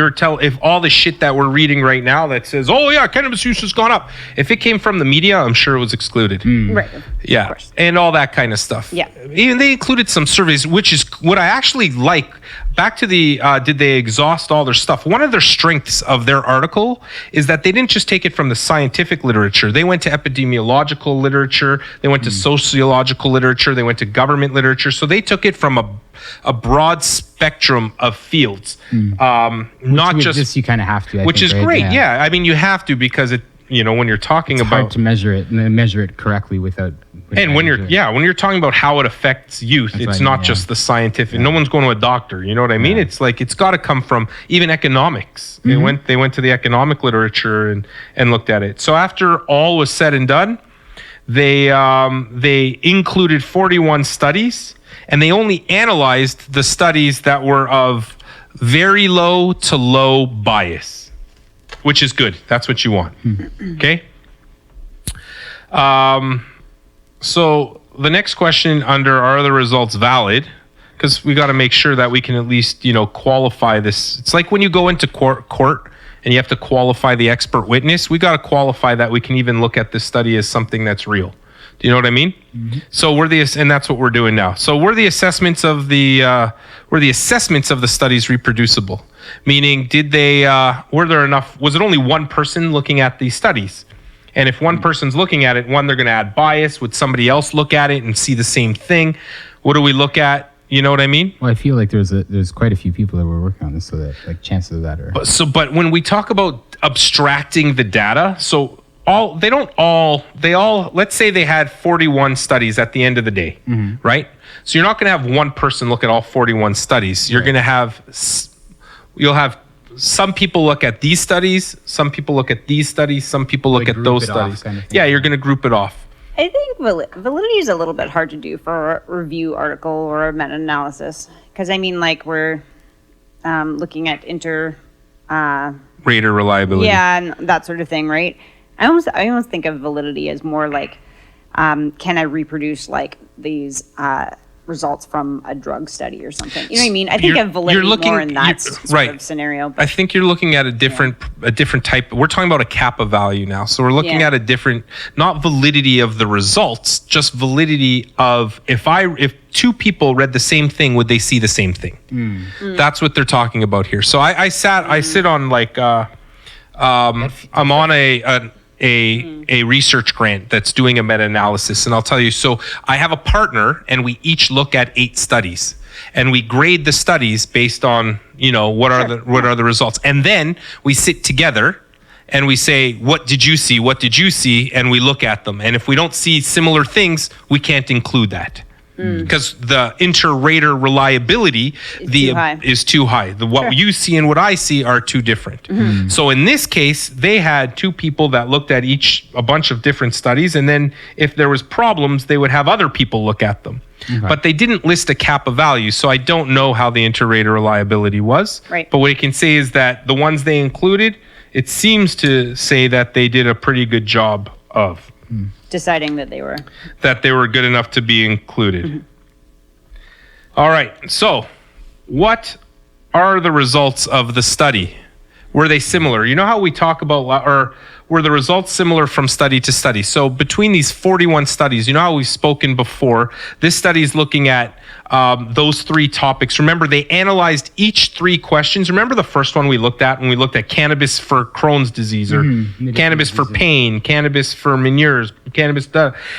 all the shit that we're reading right now that says, oh yeah, cannabis use has gone up. If it came from the media, I'm sure it was excluded.
Right.
Yeah,
Of course.
and all that kind of stuff.
Yeah.
Even they included some surveys, which is what I actually like. Back to the did they exhaust all their stuff? One of their strengths of their article is that they didn't just take it from the scientific literature. They went to epidemiological literature. They went to sociological literature. They went to government literature. So they took it from a broad spectrum of fields, not
Which
just
you kind of have to. I
which
think,
is
right?
great. Yeah, I mean you have to because it. When you're talking
It's
about
hard to measure it correctly without.
and when you're talking about how it affects youth,
That's
it's
what I
not
mean,
just the scientific. No one's going to a doctor. You know what I mean?
Yeah.
It's like it's got to come from even economics. They went to the economic literature and looked at it. So after all was said and done, they included 41 studies, and they only analyzed the studies that were of very low to low bias, which is good. That's what you want. Okay. So the next question under are the results valid? Because we got to make sure that we can at least, qualify this. It's like when you go into court and you have to qualify the expert witness. We got to qualify that we can even look at this study as something that's real. Do you know what I mean? So and that's what we're doing now. So were the assessments of the studies reproducible? Meaning, was it only one person looking at these studies? And if one person's looking at it, they're going to add bias. Would somebody else look at it and see the same thing? What do we look at? You know what I mean?
Well, I feel like there's quite a few people that were working on this, so that like chances of that are.
But when we talk about abstracting the data, let's say they had 41 studies at the end of the day, right? So you're not going to have one person look at all 41 studies. You're going to you'll have some people look at these studies, some people look at these studies, some people look
Like
at those
group it off
studies.
kind of thing.
Yeah, you're going to group it off.
I think validity is a little bit hard to do for a review article or a meta-analysis. Because, we're looking at
Rater reliability.
yeah, and that sort of thing, right? I almost think of validity as more like, can I reproduce like these results from a drug study or something? You know what I mean? I think of validity more in that sort of scenario.
I think you're looking at a different type. We're talking about a kappa value now. So we're looking at a different, not validity of the results, just validity of if two people read the same thing, would they see the same thing? That's what they're talking about here. So I sit on like, I'm on a research grant that's doing a meta-analysis, and I'll tell you, so I have a partner and we each look at 8 studies and we grade the studies based on what are the results, and then we sit together and we say, what did you see, and we look at them, and if we don't see similar things, we can't include that. Because the inter-rater reliability is too high. What you see and what I see are too different. So in this case, they had 2 people that looked at a bunch of different studies, and then if there was problems, they would have other people look at them. But they didn't list a kappa value, so I don't know how the inter-rater reliability was.
Right.
But what I can say is that the ones they included, it seems to say that they did a pretty good job of
Deciding that they were
good enough to be included. All right. So, what are the results of the study? Were they similar? You know how we talk about, or were the results similar from study to study? So, between these 41 studies, you know how we've spoken before, this study is looking at those 3 topics. Remember, they analyzed each 3 questions. Remember the first one we looked at when we looked at cannabis for Crohn's disease, or cannabis for pain, cannabis for Meniere's,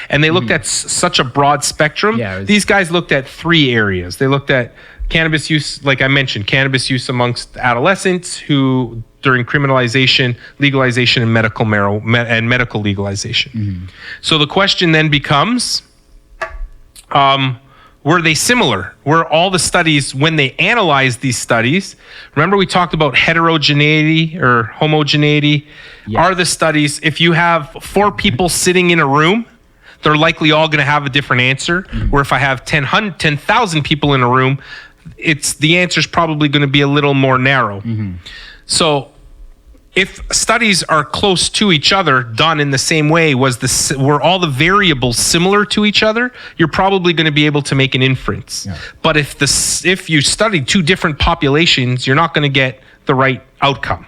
and they looked at such a broad spectrum.
Yeah,
These guys looked at 3 areas. They looked at cannabis use, like I mentioned, cannabis use amongst adolescents who during criminalization, legalization, and medical legalization. So the question then becomes, were they similar? Were all the studies, when they analyzed these studies, remember we talked about heterogeneity or homogeneity?
Yeah.
Are the studies, if you have 4 people sitting in a room, they're likely all going to have a different answer. Where if I have 10,000 people in a room, the answer's probably going to be a little more narrow. So if studies are close to each other, done in the same way, were all the variables similar to each other, you're probably going to be able to make an inference.
Yeah.
But if you study two different populations, you're not going to get the right outcome,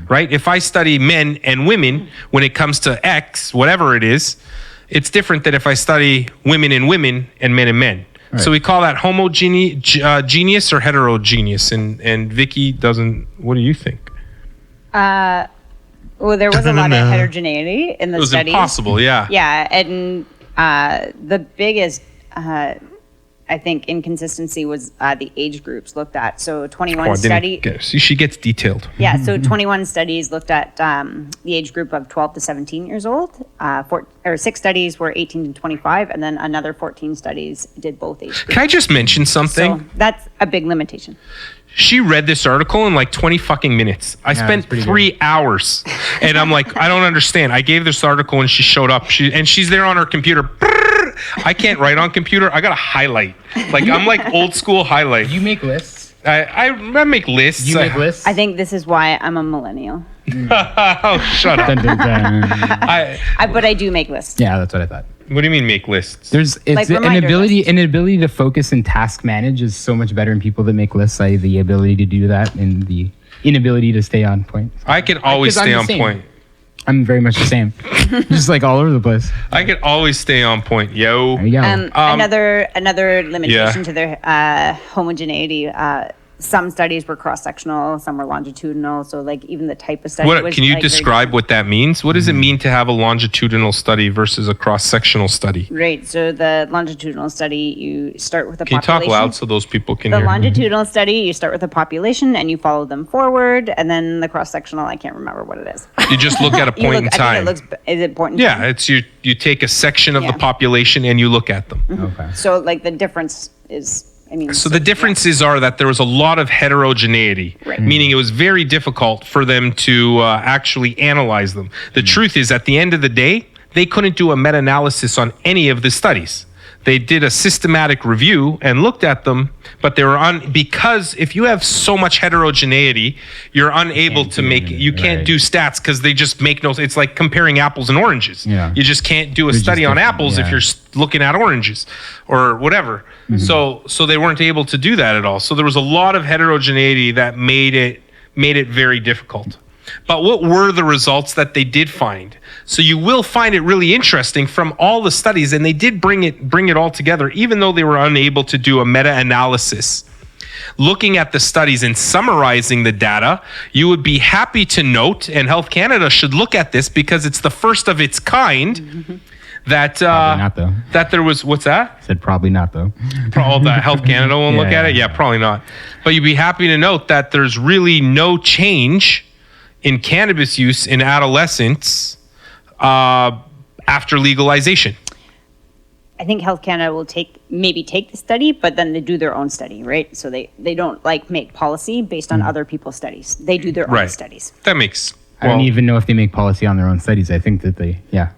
right? If I study men and women when it comes to X, whatever it is, it's different than if I study women and men and men.
Right.
So we call that homogeneous or heterogeneous. And Vicky doesn't. What do you think?
Well, there was a lot of heterogeneity in the
It was
studies.
impossible. Yeah.
Yeah, and the biggest, I think, inconsistency was the age groups looked at. So 21
She gets detailed.
Yeah, so 21 studies looked at the age group of 12 to 17 years old. 6 studies were 18 to 25, and then another 14 studies did both age groups.
Can I just mention something?
So that's a big limitation.
She read this article in like 20 fucking minutes. I spent
that's pretty
3 hours, and I'm like, I don't understand. I gave this article, and she showed up. She's there on her computer. I can't write on computer. I gotta highlight. Like I'm like old school highlight.
You make lists.
I make lists.
You make lists.
I think this is why I'm a millennial.
Oh, shut up.
Dun, dun, dun.
But I do make lists.
Yeah, that's what I thought.
What do you mean make lists?
It's
Like
an
reminder lists.
ability to focus and task manage is so much better in people that make lists. The ability to do that and the inability to stay on point.
I can always
'Cause I'm
stay
the
on
same.
point.
I'm very much the same, just like all over the place.
I can always stay on point. Yo.
There you go.
Another limitation
Yeah.
to their homogeneity. Some studies were cross-sectional, some were longitudinal. So, like, even the type of study.
What
was,
can you
like, very
describe what that means? What does it mean to have a longitudinal study versus a cross-sectional study?
Right. So the longitudinal study, you start with a
Can you
population.
talk loud so those people can
The
hear?
longitudinal study, you start with a population and you follow them forward, and then the cross-sectional, I can't remember what it is.
You just look at a
You
point in
look, I
time.
think it looks. Is it important?
Yeah, it's you take a section of
Yeah.
the population and you look at them.
Okay.
So, like, the difference is, I mean.
So the differences are that there was a lot of heterogeneity,
Right.
meaning it was very difficult for them to actually analyze them. The truth is, at the end of the day, they couldn't do a meta-analysis on any of the studies. They did a systematic review and looked at them, but they were because if you have so much heterogeneity, you're unable to make. You can't
right.
do stats because they just make no. It's like comparing apples and oranges.
Yeah.
You just can't do a
They're
study
just
on
different,
apples if
yeah.
you're looking at oranges or whatever. So they weren't able to do that at all. So there was a lot of heterogeneity that made it very difficult. But what were the results that they did find? So you will find it really interesting from all the studies, and they did bring it all together, even though they were unable to do a meta-analysis. Looking at the studies and summarizing the data, you would be happy to note, and Health Canada should look at this because it's the first of its kind. That
Probably not, though.
that there was what's that?
I said probably not though.
All that Health Canada won't look
Yeah.
at it. Yeah, probably not. But you'd be happy to note that there's really no change in cannabis use in adolescents after legalization.
I think Health Canada will maybe take the study, but then they do their own study, right? So they don't like make policy based on other people's studies. They do their own
Right.
studies.
That makes.
I don't
well,
even know if they make policy on their own studies. I think that they, yeah.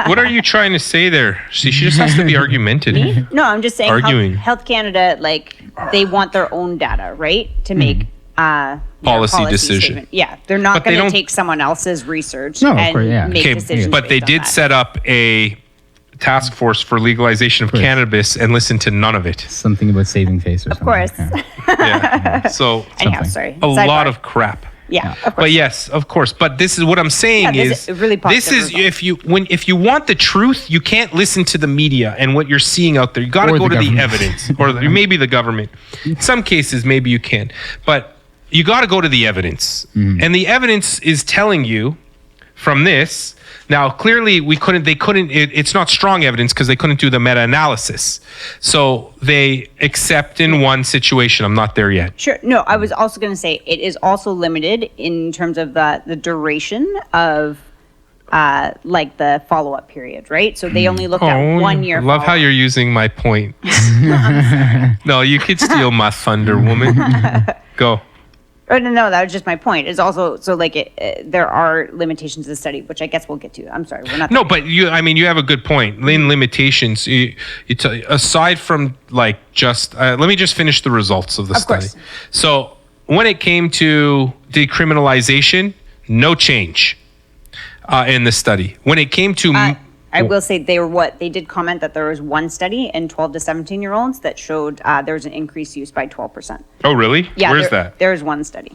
What are you trying to say there? See, she just has to be argumentative.
No, I'm just saying
Arguing.
Health Canada, like, they want their own data, right? To make their
Policy decision.
statement. Yeah, they're not
But they
going to
don't-
take someone else's research
No, of
and
course, yeah.
make
Okay,
decisions
but they
based on
did
that.
set up a task force for legalization of
course.
cannabis and listen to none of it.
Something about saving face or something.
course.
Yeah.
Yeah. So
Anyhow,
something.
sorry.
a
Sidebar.
lot of crap.
Yeah, of course.
But yes, of course. But this is what I'm saying
Yeah,
is
this is a really
this
positive
is
result.
if you want the truth, you can't listen to the media and what you're seeing out there. You got to
Or
go
the
to the
government.
evidence, or maybe the government. In some cases, maybe you can, but you got to go to the evidence, and the evidence is telling you from this. Now, clearly, it's not strong evidence because they couldn't do the meta-analysis. So they accept in one situation. I'm not there yet.
Sure. No, I was also going to say it is also limited in terms of the duration of like the follow-up period, right? So they only looked at 1 year.
I love how
follow-up.
you're using my point. No, you could steal my thunder, woman. Go.
Oh, no, that was just my point. It's also so like there are limitations to the study, which I guess we'll get to. I'm sorry, we're not.
No, but you have a good point. In limitations, aside from like just, let me just finish the results of the
Of
study.
course.
So when it came to decriminalization, No change in the study. When it came to
I will say they did comment that there was one study in 12 to 17-year-olds that showed there was an increased use by 12%.
oh really?
Yeah,
Where's that?
There is one study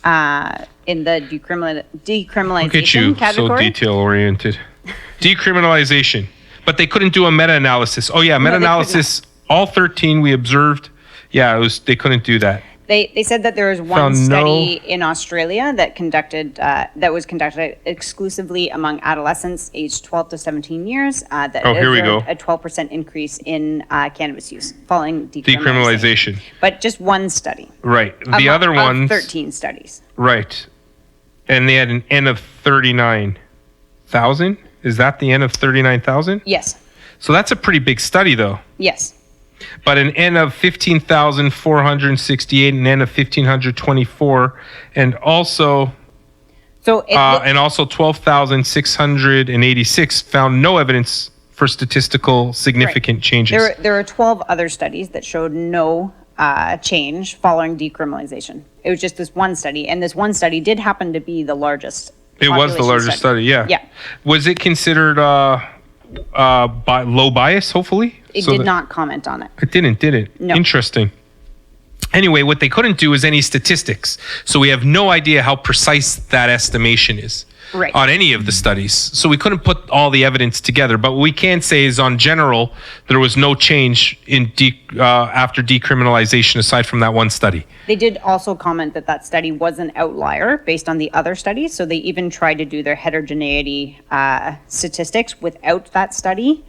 in the decriminalization
Look at you,
category.
so detail oriented. Decriminalization, but they couldn't do a meta-analysis. Oh yeah, meta-analysis. All 13 we observed. Yeah, they couldn't do that.
They said that there was one
Found
study in Australia that was conducted exclusively among adolescents aged 12 to 17 years. That
Oh, here we
observed
go.
A 12% increase in cannabis use following
Decriminalization.
But just one study.
Right. The other
of
ones.
13 studies.
Right. And they had an N of 39,000. Is that the N of 39,000?
Yes.
So that's a pretty big study, though.
Yes.
But an N of 15,468, an N of 1,524, and also
So it looked-
12,686 found no evidence for statistical significant changes.
there are 12 other studies that showed no change following decriminalization. It was just this one study, and this one study did happen to be the largest.
It was the
population
largest study, yeah.
Yeah.
Was it considered low bias, hopefully?
It
So
did
that-
not comment on it.
It didn't, did it?
No.
Interesting. Anyway, what they couldn't do is any statistics. So we have no idea how precise that estimation is
Right.
on any of the studies. So we couldn't put all the evidence together. But what we can say is, on general, there was no change in after decriminalization aside from that one study.
They did also comment that that study was an outlier based on the other studies. So they even tried to do their heterogeneity statistics without that study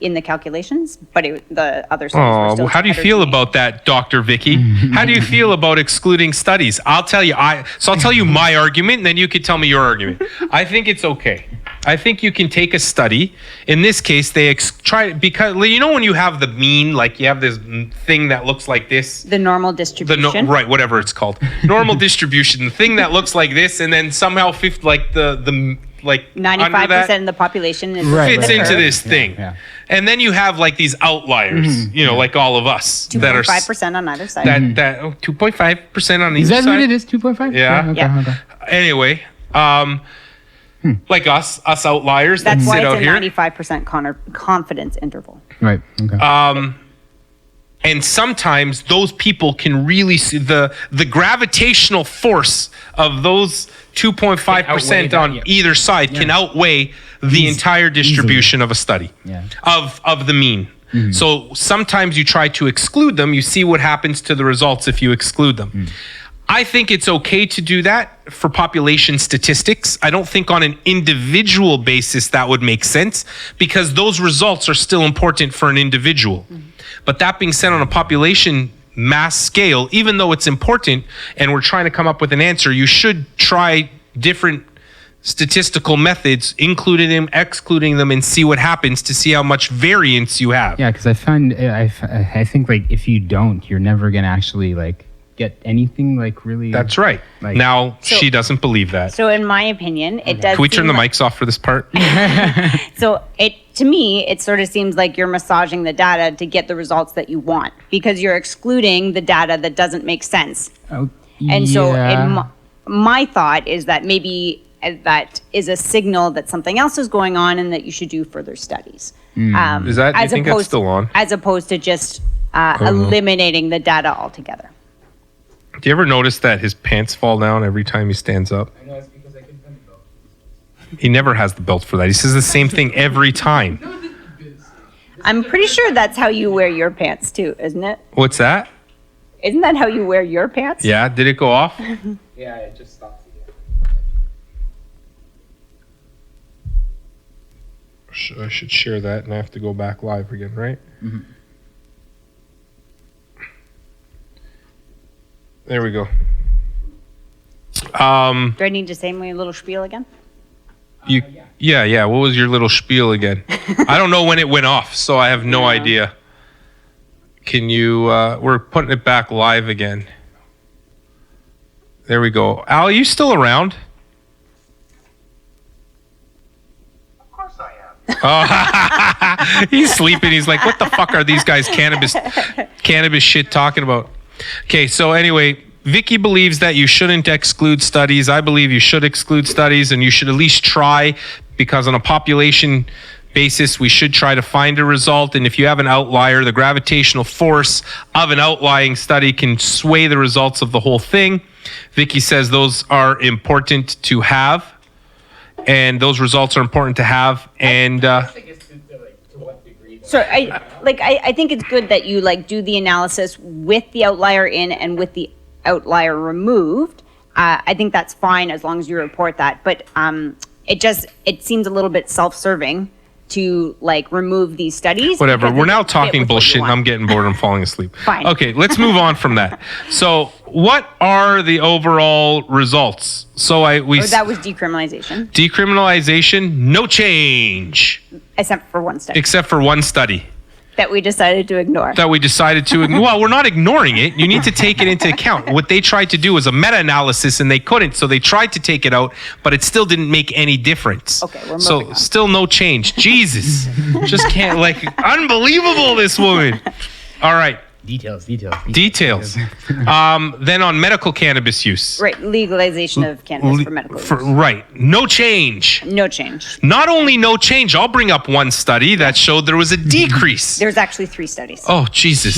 in the calculations, but the other studies were
Oh,
still
how do you feel
heterogeneous.
about that, Dr. Vicky? How do you feel about excluding studies? I'll tell you. I'll tell you my argument, and then you can tell me your argument. I think it's okay. I think you can take a study. In this case, they try because you know when you have the mean, like you have this thing that looks like this.
The normal distribution.
Right, whatever it's called, normal distribution. The thing that looks like this, and then somehow like
95% of the population is
Right,
fits
right.
into this thing.
yeah.
And then you have like these outliers, you know, like all of us that are
2.5% on either side.
that 2.5% on each
Is that
side.
what it is? 2.5?
Yeah.
Okay,
Yeah.
okay.
Anyway, like us outliers
That's
that
why
sit
it's
out
a
here.
95% confidence interval.
Right. Okay.
And sometimes those people can really see the gravitational force of those 2.5%
that,
on
yeah.
either side can outweigh the entire distribution of a study
Yeah.
of the mean. So sometimes you try to exclude them, you see what happens to the results if you exclude them. I think it's okay to do that for population statistics. I don't think on an individual basis that would make sense because those results are still important for an individual. But that being said, on a population mass scale, even though it's important and we're trying to come up with an answer, you should try different statistical methods, including them, excluding them, and see what happens to see how much variance you have.
Yeah, because I think like if you don't, you're never gonna actually like get anything like really.
That's right.
Like-
Now,
So-
she doesn't believe that.
So in my opinion, it does.
Can we turn
seem
the
like-
mics off for this part?
So to me, it sort of seems like you're massaging the data to get the results that you want because you're excluding the data that doesn't make sense.
Oh,
And so
yeah.
my thought is that maybe that is a signal that something else is going on and that you should do further studies.
Is that- do you
as
think that's
opposed-
still on?
As opposed to just eliminating the data altogether.
Do you ever notice that his pants fall down every time he stands up?
I know it's because I couldn't find the belt.
He never has the belt for that. He says the same thing every time.
I'm pretty sure that's how you wear your pants too, isn't it?
What's that?
Isn't that how you wear your pants?
Yeah, did it go off?
Yeah, it just stopped again.
I should share that and I have to go back live again, right? There we go.
Do I need to say my little spiel again?
Yeah. What was your little spiel again? I don't know when it went off, so I have no idea. Can you? We're putting it back live again. There we go. Al, are you still around?
Of course I am.
He's sleeping. He's like, what the fuck are these guys cannabis shit talking about? Okay, so anyway, Vicky believes that you shouldn't exclude studies. I believe you should exclude studies, and you should at least try, because on a population basis, we should try to find a result. And if you have an outlier, the gravitational force of an outlying study can sway the results of the whole thing. Vicky says those are important to have, and those results are important to have. And
So I think it's good that you like do the analysis with the outlier in and with the outlier removed. I think that's fine as long as you report that. But it seems a little bit self-serving to like remove these studies.
whatever.
because
We're
it
now
doesn't fit
talking
with what you
bullshit, and
want.
I'm getting bored. I'm falling asleep.
Fine.
Okay, let's move on from that. So, what are the overall results? So
That was decriminalization,
decriminalization, no change,
except for one study
except for one study
that we decided to ignore.
that we decided to ignore. Well, we're not ignoring it. You need to take it into account. What they tried to do was a meta-analysis, and they couldn't. So they tried to take it out, but it still didn't make any difference.
Okay, we're
so
moving on.
still no change. Jesus, just can't unbelievable. This woman. All right,
Details.
details. Then on medical cannabis use.
Right, legalization of cannabis for medical use.
Right, no change.
No change.
Not only no change, I'll bring up one study that showed there was a decrease.
There's actually 3 studies.
Oh, Jesus.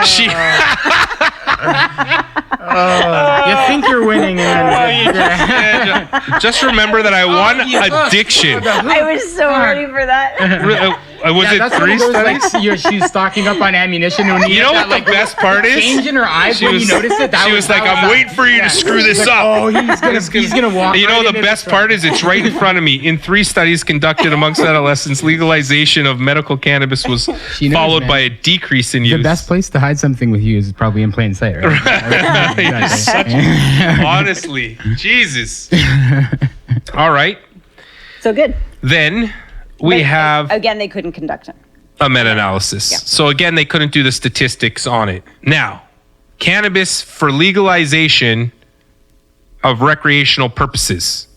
She,
You think you're winning, and
just remember that I won addiction.
I was so ready for that.
Was it 3 studies?
Like, she's stocking up on ammunition. When
You know what the best part is?
change in her eyes
She
when
was-
you notice it.
she was like, "I'm waiting for you to screw this
Like,
up."
Oh, he's gonna walk.
You know,
right
the
into
best
this
part is it's right in front of me. In 3 studies conducted amongst adolescents, legalization of medical cannabis was
She knows,
followed
man.
by a decrease in
The
use.
best place to hide something with you is probably in plain sight, right?
You're such- honestly, Jesus. All right.
So good.
Then we
But,
have
again, they couldn't conduct it.
a meta-analysis.
Yeah.
So again, they couldn't do the statistics on it. Now, cannabis for legalization of recreational purposes.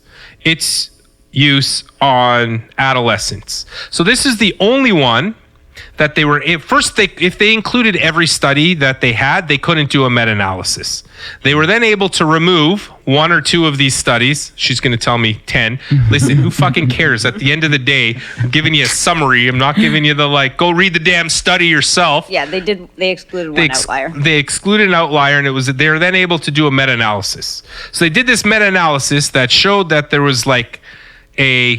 Its use on adolescents. So this is the only one that they were if they included every study that they had, they couldn't do a meta-analysis. They were then able to remove 1 or 2 of these studies. She's going to tell me 10. Listen, who fucking cares? At the end of the day, I'm giving you a summary. I'm not giving you the go read the damn study yourself.
Yeah, they excluded one outlier.
They excluded an outlier, and they were then able to do a meta-analysis. So they did this meta-analysis that showed that there was like a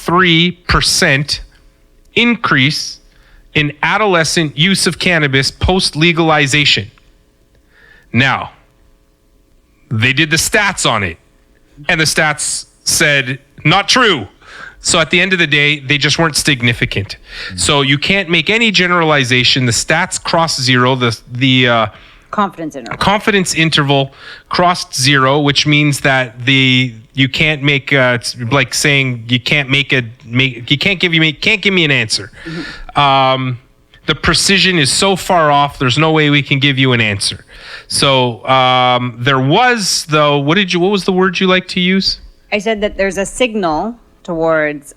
0.03% increase in adolescent use of cannabis post-legalization. Now, they did the stats on it, and the stats said not true. So at the end of the day, they just weren't significant. So you can't make any generalization. The stats crossed 0. The
Confidence interval.
confidence interval crossed 0, which means that you can't make it's like saying you can't can't give me an answer. The precision is so far off. There's no way we can give you an answer. So there was though. What was the word you like to use?
I said that there's a signal towards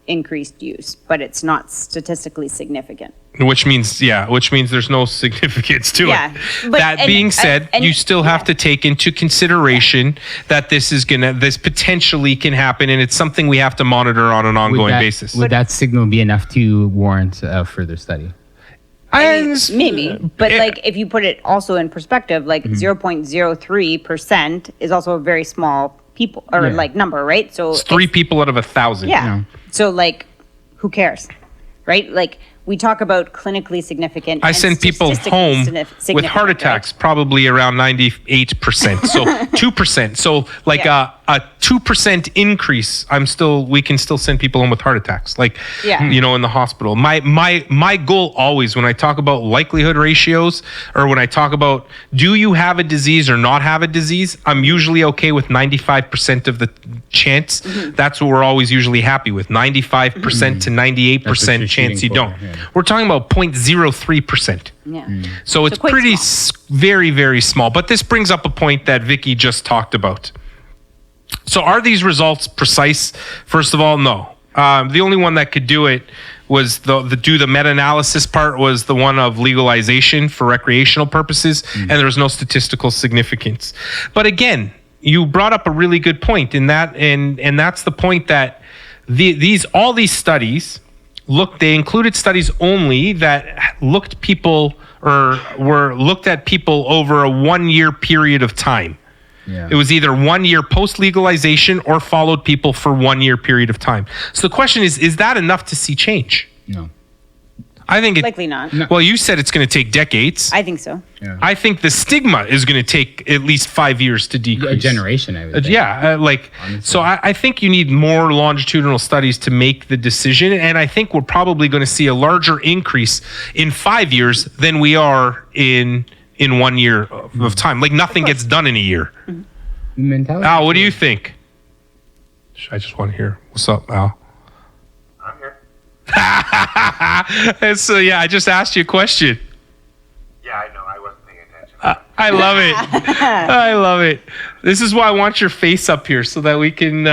increased use, but it's not statistically significant.
Which means there's no significance to
Yeah,
it.
but-
That being said,
and-
you still have
yeah.
to take into consideration that this potentially can happen, and it's something we have to monitor on an ongoing basis.
Would that signal be enough to warrant further study?
Maybe, but
Yeah.
like if you put it also in perspective, like 0.03% is also a very small people or
Yeah.
like number, right? So
It's 3 people out of 1,000.
yeah.
No.
So like, who cares, right? Like we talk about clinically significant.
I
and
send people
statistically
home
significant,
with heart
right?
attacks, probably around 98%. So 2%. So like
Yeah.
a 2% increase. We can still send people home with heart attacks. Like,
Yeah.
in the hospital. My goal always when I talk about likelihood ratios or when I talk about do you have a disease or not have a disease, I'm usually okay with 95% of the chance.
Mm-hmm.
That's what we're always usually happy with. 95% to 98%
That's what you're
chance you
shooting
don't.
for, yeah.
We're talking about 0.03%.
Yeah.
So it's
quite
pretty
small.
very, very small. But this brings up a point that Vicky just talked about. So are these results precise? First of all, no. The only one that could do it was the meta-analysis part was the one of legalization for recreational purposes, and there was no statistical significance. But again, you brought up a really good point in that, and that's the point that all these studies they included studies only that looked at people over a 1 year period of time.
Yeah.
It was either 1 year post legalization or followed people for 1 year period of time. So the question is that enough to see change?
No.
I think
Likely not.
Well, you said it's going to take decades.
I think so.
Yeah.
I think the stigma is going to take at least 5 years to decrease.
A generation, I would think.
Honestly. So I think you need more longitudinal studies to make the decision, and I think we're probably going to see a larger increase in 5 years than we are in 1 year of time. Like nothing gets done in a year.
Mentality.
Al, what do you think? I just want to hear. What's up, Al?
I'm here.
And so I just asked you a question.
Yeah, I know. I wasn't paying attention.
I love it. I love it. This is why I want your face up here so that we can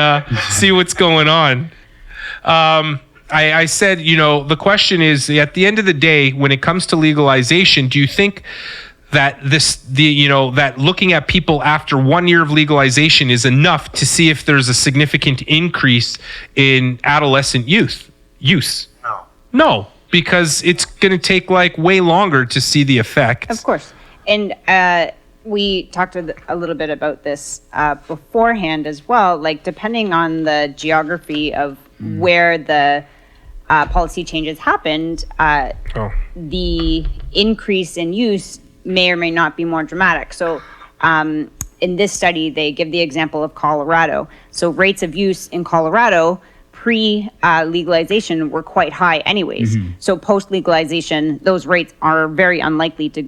see what's going on. I said, the question is, at the end of the day, when it comes to legalization, do you think that that looking at people after 1 year of legalization is enough to see if there's a significant increase in adolescent use? No, because it's going to take way longer to see the effects.
Of course. And we talked a little bit about this beforehand as well. Like, depending on the geography of where the policy changes happened, the increase in use may or may not be more dramatic. So in this study, they give the example of Colorado. So rates of use in Colorado pre-legalization were quite high anyways. So post-legalization, those rates are very unlikely to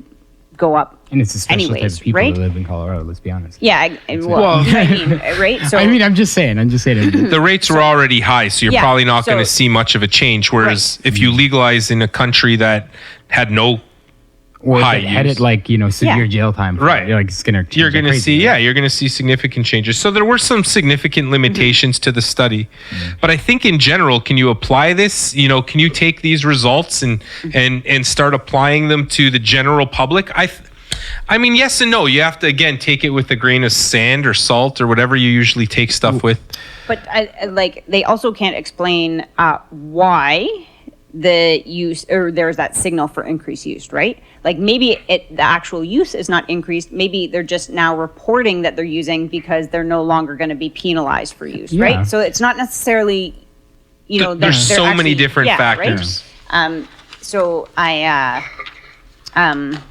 go up.
And it's a special type
anyways,
of people
right?
that live in Colorado, let's be honest.
Yeah, right? So
I'm just saying.
The rates were already high, so you're probably not going to see much of a change. Whereas if you legalize in a country that had no
or
high
had
use.
it severe jail time.
Right.
It's gonna
You're going to see,
right?
you're going to see significant changes. So there were some significant limitations to the study, but I think in general, can you apply this? Can you take these results and start applying them to the general public? I mean, yes and no. You have to again take it with a grain of sand or salt or whatever you usually take stuff with.
But they also can't explain why the use or there's that signal for increased use, right? Like maybe the actual use is not increased. Maybe they're just now reporting that they're using because they're no longer going to be penalized for use, right? So it's not necessarily,
there's so many different factors.
Right? So I don't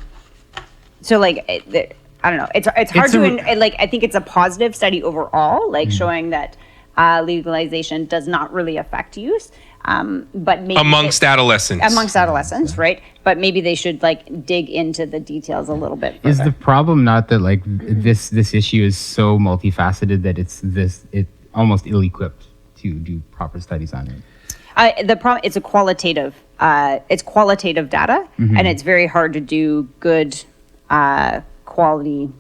know. It's hard I think it's a positive study overall, showing that legalization does not really affect use. But maybe
amongst adolescents,
right? But maybe they should dig into the details a little bit further.
Is the problem not that this issue is so multifaceted that it's almost ill-equipped to do proper studies on it?
The problem it's qualitative data, and it's very hard to do good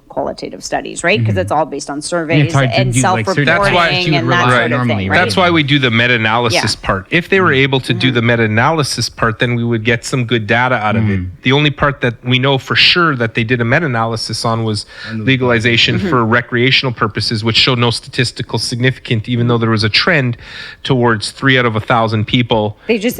qualitative studies, right? Because it's all based on surveys and self-reporting and that sort of thing, right?
That's why we do the meta-analysis part. If they were able to do the meta-analysis part, then we would get some good data out of it. The only part that we know for sure that they did a meta-analysis on was legalization for recreational purposes, which showed no statistical significance, even though there was a trend towards 3 out of 1,000 people.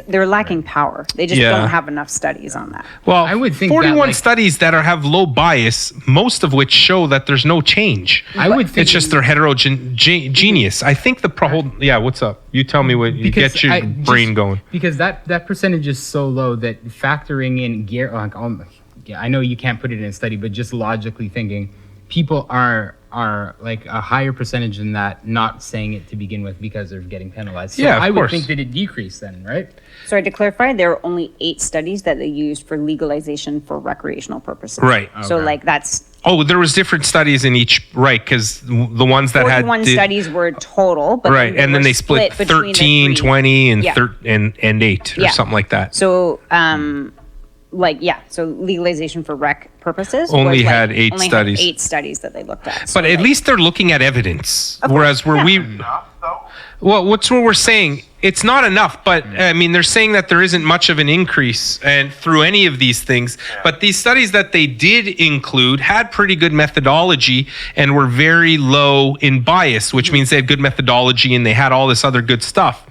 They're lacking power. They just don't have enough studies on that.
Well,
I would think
41 studies that have low bias, most of which show that there's no change.
I would think
it's just they're heterogeneous. I think what's up? You tell me what you get your brain going.
Because that percentage is so low that factoring in I know you can't put it in a study, but just logically thinking, people are a higher percentage than that not saying it to begin with because they're getting penalized. So I would think that it decreased then, right?
Sorry, to clarify, there are only 8 studies that they used for legalization for recreational purposes.
Right.
So that's...
Oh, there was different studies in each, right, because the ones that had...
41 studies were total, but
and then they split 13, 20, and 8 or something like that.
So, so legalization for rec purposes
only had 8 studies.
Had 8 studies that they looked at.
But at least they're looking at evidence. Whereas where we...
Enough, though?
Well, what's what we're saying it's not enough, but I mean, they're saying that there isn't much of an increase and through any of these things. But these studies that they did include had pretty good methodology and were very low in bias, which means they had good methodology and they had all this other good stuff.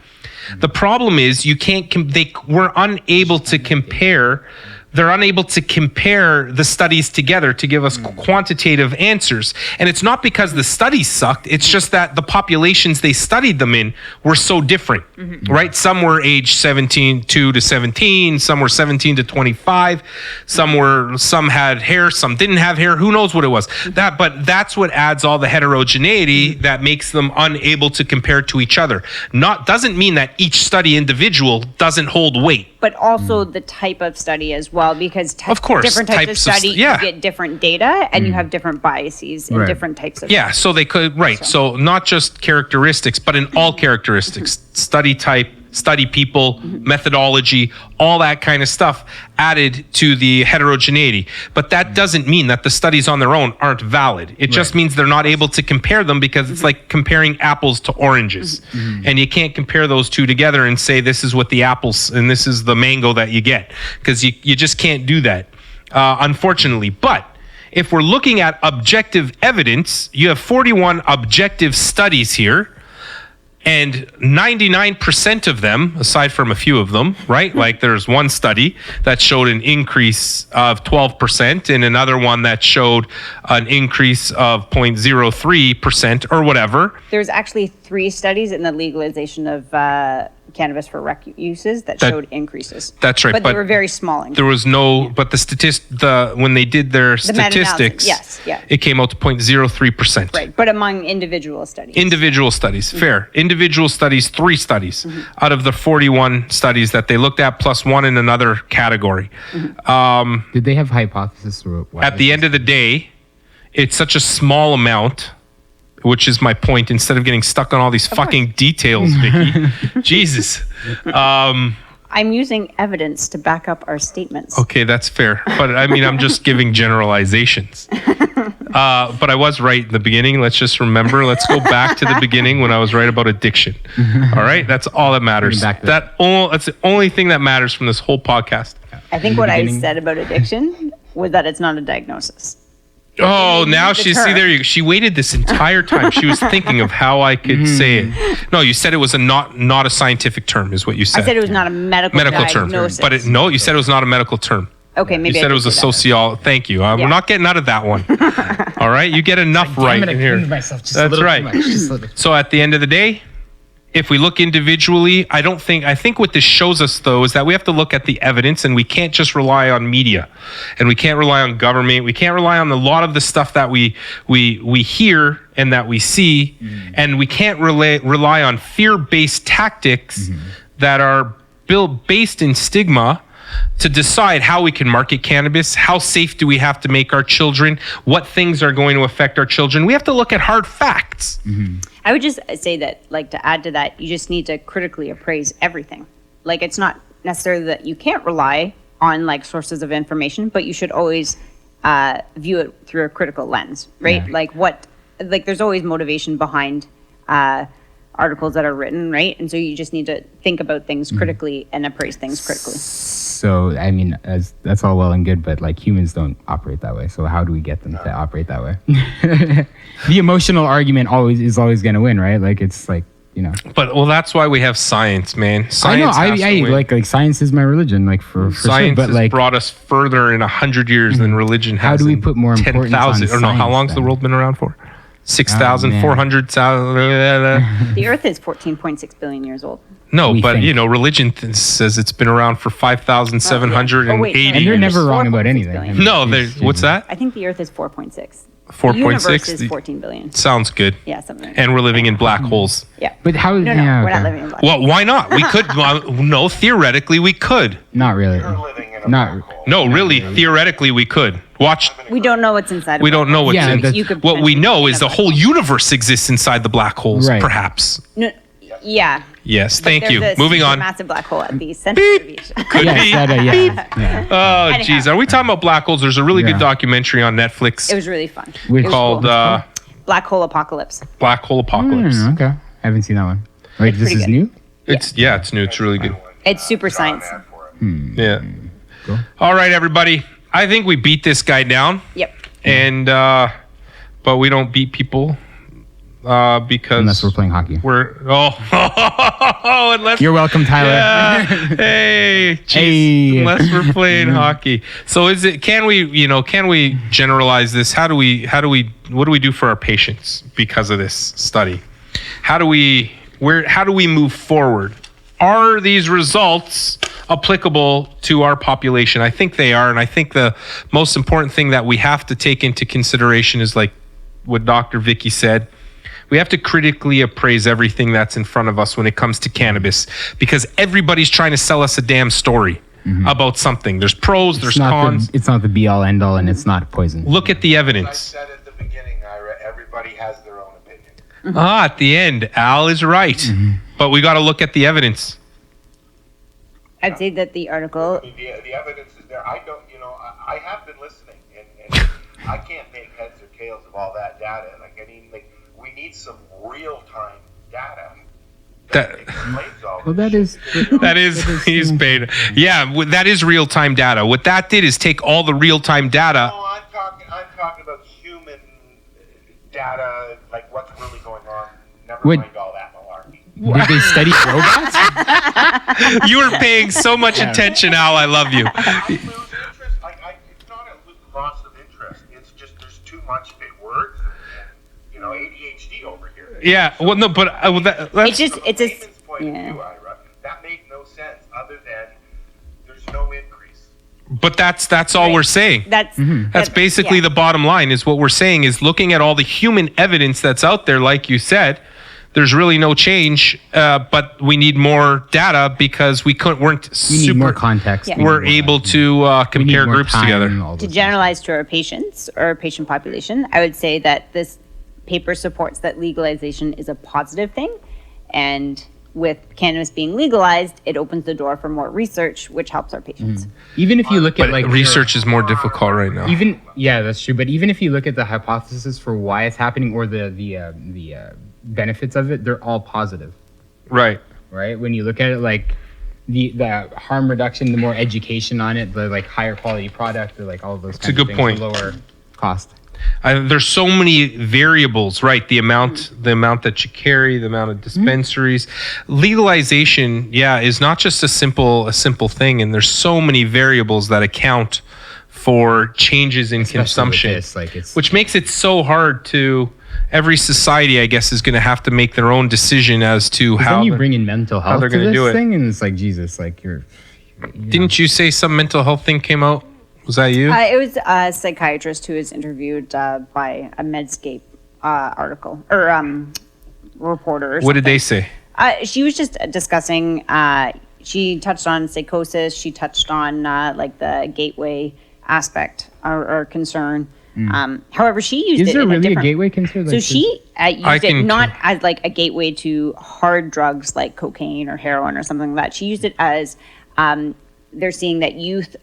The problem is you can't. They were unable to compare. They're unable to compare the studies together to give us quantitative answers. And it's not because the studies sucked. It's just that the populations they studied them in were so different, right? Some were age 2 to 17. Some were 17 to 25. Some had hair. Some didn't have hair. Who knows what it was? But that's what adds all the heterogeneity that makes them unable to compare to each other. Doesn't mean that each study individual doesn't hold weight.
But also the type of study as well, because
Of course,
different types of
types of
study,
yeah.
you get different data and you have different biases in
Right.
different types of
Yeah, so they could, right. So not just characteristics, but in all characteristics, study type, study people, methodology, all that kind of stuff added to the heterogeneity. But that doesn't mean that the studies on their own aren't valid. It just means they're not able to compare them because it's like comparing apples to oranges. And you can't compare those two together and say this is what the apples and this is the mango that you get, because you just can't do that, unfortunately. But if we're looking at objective evidence, you have 41 objective studies here, and 99% of them, aside from a few of them, right? Like there's one study that showed an increase of 12% and another one that showed an increase of 0.03% or whatever.
There's actually 3 studies in the legalization of cannabis for rec uses that showed increases.
That's right,
But
but
they were very small increases.
There was no, but when they did their
meta-analysis,
statistics,
yes, yeah.
it came out to 0.03%.
Right, but among individual studies.
Individual studies, fair. Individual studies, 3 studies out of the 41 studies that they looked at, plus one in another category.
Did they have hypothesis? Or why
At the end of the day, it's such a small amount, which is my point. Instead of getting stuck on all these fucking details, Vicky, Jesus.
I'm using evidence to back up our statements.
Okay, that's fair. But I mean, I'm just giving generalizations. But I was right in the beginning. Let's just remember. Let's go back to the beginning when I was right about addiction. All right, that's all that matters.
Back to
That's the only thing that matters from this whole podcast.
I think what I
beginning.
said about addiction was that it's not a diagnosis.
Oh, now
the
she
term.
see there. She waited this entire time. She was thinking of how I could say it. No, you said it was not a scientific term, is what you said.
I said it was not a medical
term,
diagnosis.
but you said it was not a medical term.
Okay, maybe
You said it was a sociology. Thank you. We're not getting out of that one. All right, you get enough right in here. That's right. So at the end of the day, if we look individually, I think what this shows us though is that we have to look at the evidence, and we can't just rely on media, and we can't rely on government. We can't rely on a lot of the stuff that we hear and that we see, and we can't rely on fear-based tactics that are based in stigma to decide how we can market cannabis. How safe do we have to make our children? What things are going to affect our children? We have to look at hard facts.
I would just say that, like, to add to that, you just need to critically appraise everything. Like, it's not necessarily that you can't rely on, like, sources of information, but you should always view it through a critical lens, right?
Yeah.
There's always motivation behind articles that are written, right? And so you just need to think about things critically and appraise things critically.
So, I mean, that's all well and good, but like humans don't operate that way. So how do we get them to operate that way? The emotional argument is always going to win, right? Like it's like, you know.
But that's why we have science, man. Science
I
has
know.
to win.
Like science is my religion, like for
Science
sure. But
has
like,
brought us further in 100 years than religion has.
How do we
in
put more importance
10,000?
on
Or no, how
science
long's the
then?
world been around for?
Oh,
6,400.
The Earth is 14.6 billion years old.
No,
We
but
think.
you know, religion says it's been around for 5,780
Oh, wait, sorry.
and they're
years.
never wrong about
4.6
anything.
billion.
I mean,
No,
it's-
what's that?
I think the Earth is 4.6.
4.6?
The universe is 14 billion.
Sounds good.
Yeah, something like that.
And we're living in black holes.
Yeah.
But how?
No,
yeah,
we're not
okay.
living in black.
Well, why not? We could. No, theoretically, we could.
Not really.
You're living in a
Not.
black hole.
No, really, theoretically, we could. Watch.
We don't know what's inside.
We don't know what's
Yeah,
in.
that's-
You could
What we
potentially
know
be
is
in
the
a black
whole
hole.
universe exists inside the black holes,
Right.
perhaps.
No, yeah.
Yes,
But
thank
there's
you.
a
Moving on.
massive black hole at the center of each.
Could
Yes,
be.
that, yeah.
Oh,
Anyhow.
geez. Are we talking about black holes? There's a really
Yeah.
good documentary on Netflix
It was really fun.
Which-
It was
called
Black Hole Apocalypse.
Black Hole Apocalypse.
Okay, I haven't seen that one. Wait,
It's
this
pretty
is
good.
new.
It's it's new. It's really good.
It's super
Good on
science.
that for it.
Yeah.
Cool.
All right, everybody. I think we beat this guy down,
Yep.
and but we don't beat people because
Unless we're playing hockey.
unless
You're welcome, Tyler.
yeah. Hey, geez,
Hey.
unless we're playing hockey. So can we generalize this? What do we do for our patients because of this study? How do we move forward? Are these results applicable to our population? I think they are, and I think the most important thing that we have to take into consideration is like what Dr. Vicky said. We have to critically appraise everything that's in front of us when it comes to cannabis, because everybody's trying to sell us a damn story about something. There's pros, there's cons.
It's not the be all end all, and it's not poison.
Look at the
As I
evidence.
said at the beginning, Ira, everybody has their own opinion.
At the end, Al is right, but we got to look at the evidence.
I'd say that the article.
I mean, the evidence is there. I don't, I have been listening, and I can't make heads or tails of all that data. We need some real-time data
That
explains all
Well,
this.
that is he's paid. Yeah, that is real time data. What that did is take all the real time data.
No, I'm talking about human data, like what's really going on. Never
Would-
mind all that malarkey.
Did they study robots?
You were paying so much attention, Al. I love you.
I lose interest. It's not a loss of interest. It's just there's too much big words and ADHD over here.
Yeah. Well, no, but that's
It's
From a
a
layman's point of
yeah.
view, Ira, that made no sense other than there's no increase.
but that's all we're saying. That's basically the bottom line. Is what we're saying is looking at all the human evidence that's out there, like you said. There's really no change, but we need more data because weren't
We need
super.
more context.
Yeah.
We need
We're
more-
able to
we need
compare
more
groups
time,
together.
all
To
those
generalize to our patients or patient population, I would say that this paper supports that legalization is a positive thing. And with cannabis being legalized, it opens the door for more research, which helps our patients.
things. Even if you look
But
at like
research is more difficult right now.
that's true. But even if you look at the hypothesis for why it's happening or the benefits of it, they're all positive,
Right.
right? When you look at it, like the harm reduction, the more education on it, the like higher quality product, or like all of those.
It's a good point.
The lower cost.
There's so many variables, right? The amount that you carry, the amount of dispensaries. Legalization, is not just a simple thing, and there's so many variables that account for changes in
Especially with
consumption,
this, like it's
which makes it so hard to. Every society, I guess, is going to have to make their own decision as to how.
then you
the-
bring in mental health
they're
to
gonna
this
do it.
thing, and it's like Jesus, like
Didn't you say some mental health thing came out? Was that you?
It was a psychiatrist who was interviewed by a Medscape article or reporter. Or
What did they
something.
say?
She was just discussing. She touched on psychosis. She touched on like the gateway aspect or concern. However, she used
Is
it
there
in
really a
different.
gateway considered?
So
like,
she used
I
it
can
not as like a gateway to hard drugs like cocaine or heroin or something like that. She used it as they're seeing that youth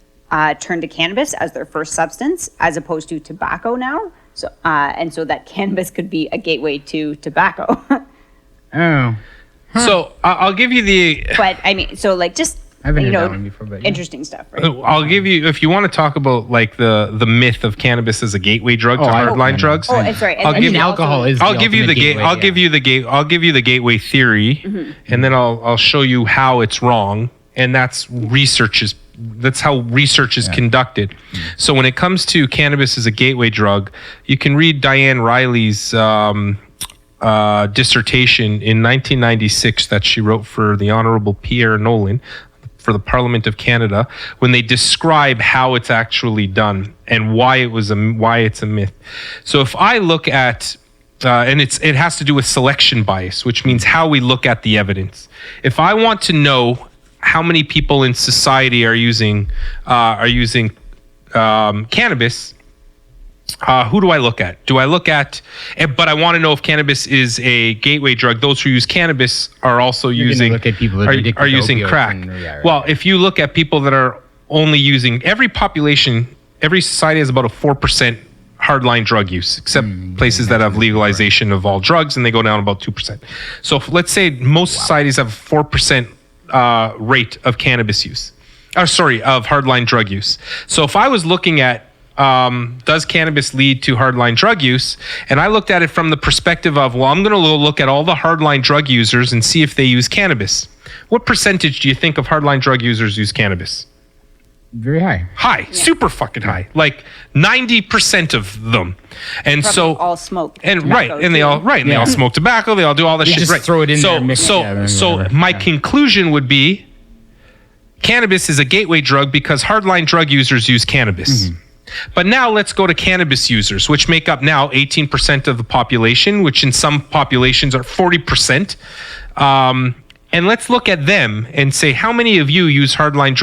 turn to cannabis as their first substance as opposed to tobacco now. So and so that cannabis could be a gateway to tobacco.
Oh,
So I'll give you the.
But I mean, so like just
I haven't heard that one before, but yeah.
interesting stuff, right?
I'll give you if you want to talk about like the myth of cannabis as a gateway drug to hardline drugs.
Oh, and sorry. And
I'll
then
give
she
you-
alcohol
also-
is.
I'll give you the gate. I'll give you the gate. I'll give you the gateway theory, and then I'll show you how it's wrong. And that's how research is conducted. So when it comes to cannabis as a gateway drug, you can read Diane Riley's dissertation in 1996 that she wrote for the Honorable Pierre Nolan for the Parliament of Canada, when they describe how it's actually done and why it's a myth. So if I look at and it has to do with selection bias, which means how we look at the evidence. If I want to know how many people in society are using cannabis, who do I look at? Do I look at? But I want to know if cannabis is a gateway drug. Those who use cannabis are also
You're gonna
using
look at people that are addicted
are
to
using
opioids
crack.
and- yeah, right.
Well, if you look at people that are only using every society has about a 4% hardline drug use, except places that have legalization of all drugs, and they go down about 2%. So let's say most societies have 4% rate of cannabis use. Of hardline drug use. So if I was looking at does cannabis lead to hardline drug use, and I looked at it from the perspective of, well, I'm going to look at all the hardline drug users and see if they use cannabis. What percentage do you think of hardline drug users use cannabis?
Very high.
High, super fucking high, like 90% of them. And
Probably
so
all smoke
and
tobacco,
right, and they
too.
all and they all smoke tobacco, they all do all this shit.
just
Right.
throw it in
so,
there and mix it
so,
together and
so
whatever.
my
Yeah.
conclusion would be cannabis is a gateway drug because hardline drug users use cannabis.
Mm-hmm.
But now let's go to cannabis users, which make up now 18% of the population, which in some populations are 40%. And let's look at them and say, how many of you use hardline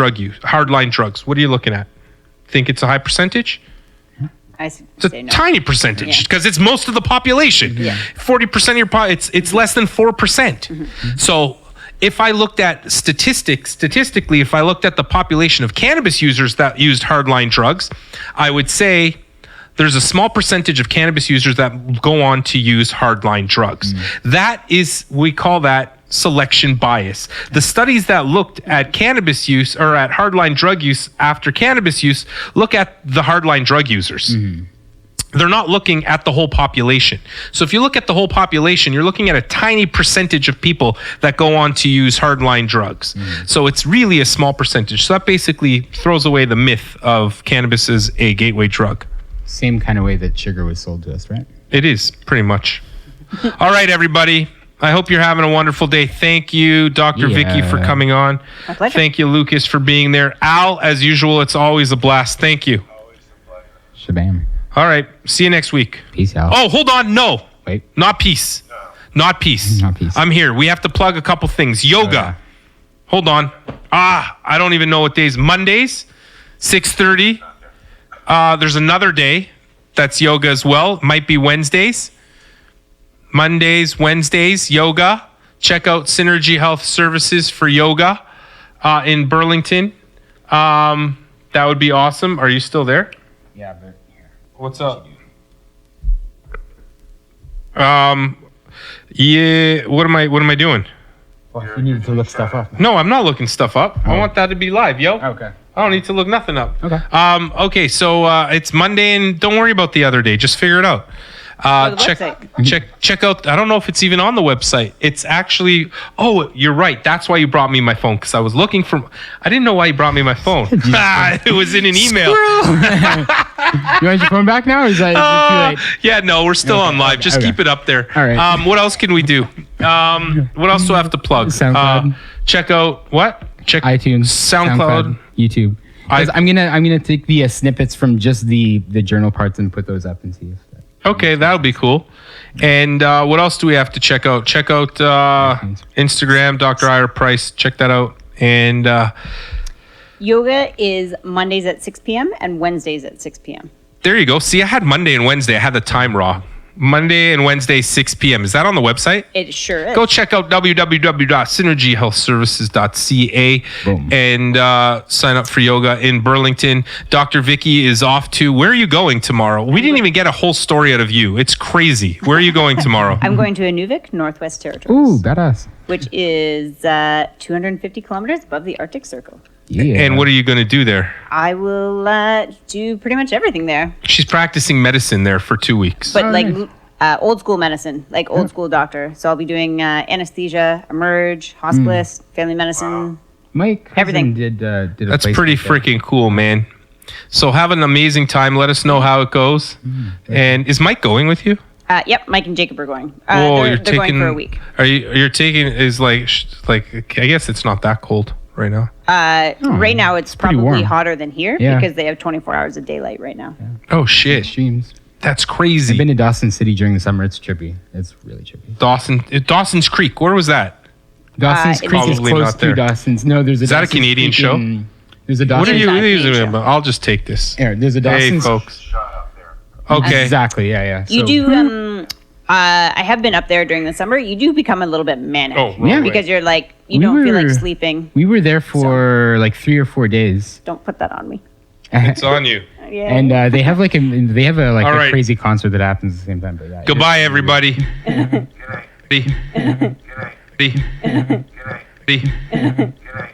drugs? What are you looking at? Think it's a high percentage? It's a
say no.
tiny percentage
Yeah.
because it's most of the population.
Yeah.
40% of your it's less than 4%. So if I looked at statistically, if I looked at the population of cannabis users that used hardline drugs, I would say there's a small percentage of cannabis users that go on to use hardline drugs. That is, we call that selection bias. The studies that looked at cannabis use or at hardline drug use after cannabis use look at the hardline drug users. They're not looking at the whole population. So if you look at the whole population, you're looking at a tiny percentage of people that go on to use hardline drugs. So it's really a small percentage. So that basically throws away the myth of cannabis as a gateway drug.
Same kind of way that sugar was sold to us, right?
It is, pretty much. All right, everybody. I hope you're having a wonderful day. Thank you, Dr. Vicky, for coming on.
My pleasure.
Thank you, Lucas, for being there. Al, as usual, it's always a blast. Thank you.
Shabam.
All right. See you next week.
Peace out.
Oh, hold on. No.
Wait.
Not peace. Not peace.
Not peace.
I'm here. We have to plug a couple things. Yoga.
yeah.
Hold on. I don't even know what days. Mondays, 6:30. There's another day that's yoga as well. Might be Wednesdays. Mondays, Wednesdays, yoga. Check out Synergy Health Services for yoga in Burlington. That would be awesome. Are you still there?
Yeah, but here.
What's up? Yeah. What am I doing?
Well, you needed to look stuff up.
No, I'm not looking stuff up. I want that to be live, yo.
Okay.
I don't need to look nothing up.
Okay.
Okay. So it's Monday, and don't worry about the other day. Just figure it out.
the
Check out. I don't know if it's even on the website. It's actually. Oh, you're right. That's why you brought me my phone, because I was looking for. I didn't know why you brought me my phone. It was in an email.
You want your phone back now, or is it too late?
Yeah, no, we're still on live. Just
okay.
keep it up there.
All right.
What else can we do? What else do I have to plug?
SoundCloud.
Check out what? Check
iTunes,
SoundCloud.
YouTube. 'Cause I'm gonna take the snippets from just the journal parts and put those up and see if.
Okay, that'll be cool. And what else do we have to check out? Check out Instagram, Dr. Ira Price. Check that out. And
Yoga is Mondays at 6 p.m. and Wednesdays at 6 p.m.
there you go. See, I had Monday and Wednesday. I had the time raw. Monday and Wednesday, 6 p.m. Is that on the website?
It sure is.
Go check out www.synergyhealthservices.ca
Boom.
and sign up for yoga in Burlington. Dr. Vicky is off to, where are you going tomorrow? We didn't even get a whole story out of you. It's crazy. Where are you going tomorrow?
I'm going to Inuvik, Northwest Territories,
Ooh, badass.
which is 250 kilometers above the Arctic Circle.
Yeah.
And what are you going to do there?
I will do pretty much everything there,
She's practicing medicine there for 2 weeks.
but
Oh,
like
nice.
old school medicine, like old school doctor. So I'll be doing anesthesia, emerge, hospice, family medicine.
Mike
everything.
did a
That's
place
pretty
like that.
freaking cool, man. So have an amazing time. Let us know how it goes. And is Mike going with you?
Yep, Mike and Jacob are going.
Oh,
they're going for a week.
You're taking is like I guess it's not that cold right now.
Right now, it's
pretty
probably
warm.
hotter than here
Yeah.
because they have 24 hours of daylight right now.
Oh shit.
Streams.
That's
I've
crazy.
been to Dawson City during the summer. It's trippy. It's really trippy.
Dawson's Creek. Where was that?
Dawson's
it's
Creek is
probably
close
not there.
to Dawson's. No, there's a.
Is that a
Dawson's
Canadian
Creek
show?
There's a
What
Dawson's.
are you
not
using?
nature.
I'll just take this.
Here, there's a
Hey,
Dawson's.
folks.
Shot up there.
Okay.
Exactly. Yeah.
You
So-
do. I have been up there during the summer. You do become a little bit manic.
Oh,
Yeah.
right.
because you're like you
We
don't feel like
were-
sleeping.
We were there for like 3 or 4 days.
Don't put that on me.
It's on you.
Yeah.
And they have like a
All right.
crazy concert that happens at the same time. But yeah,
Goodbye, everybody.
Good night.
Be.
Good night.
Be.
Good night.
Be.
Good night.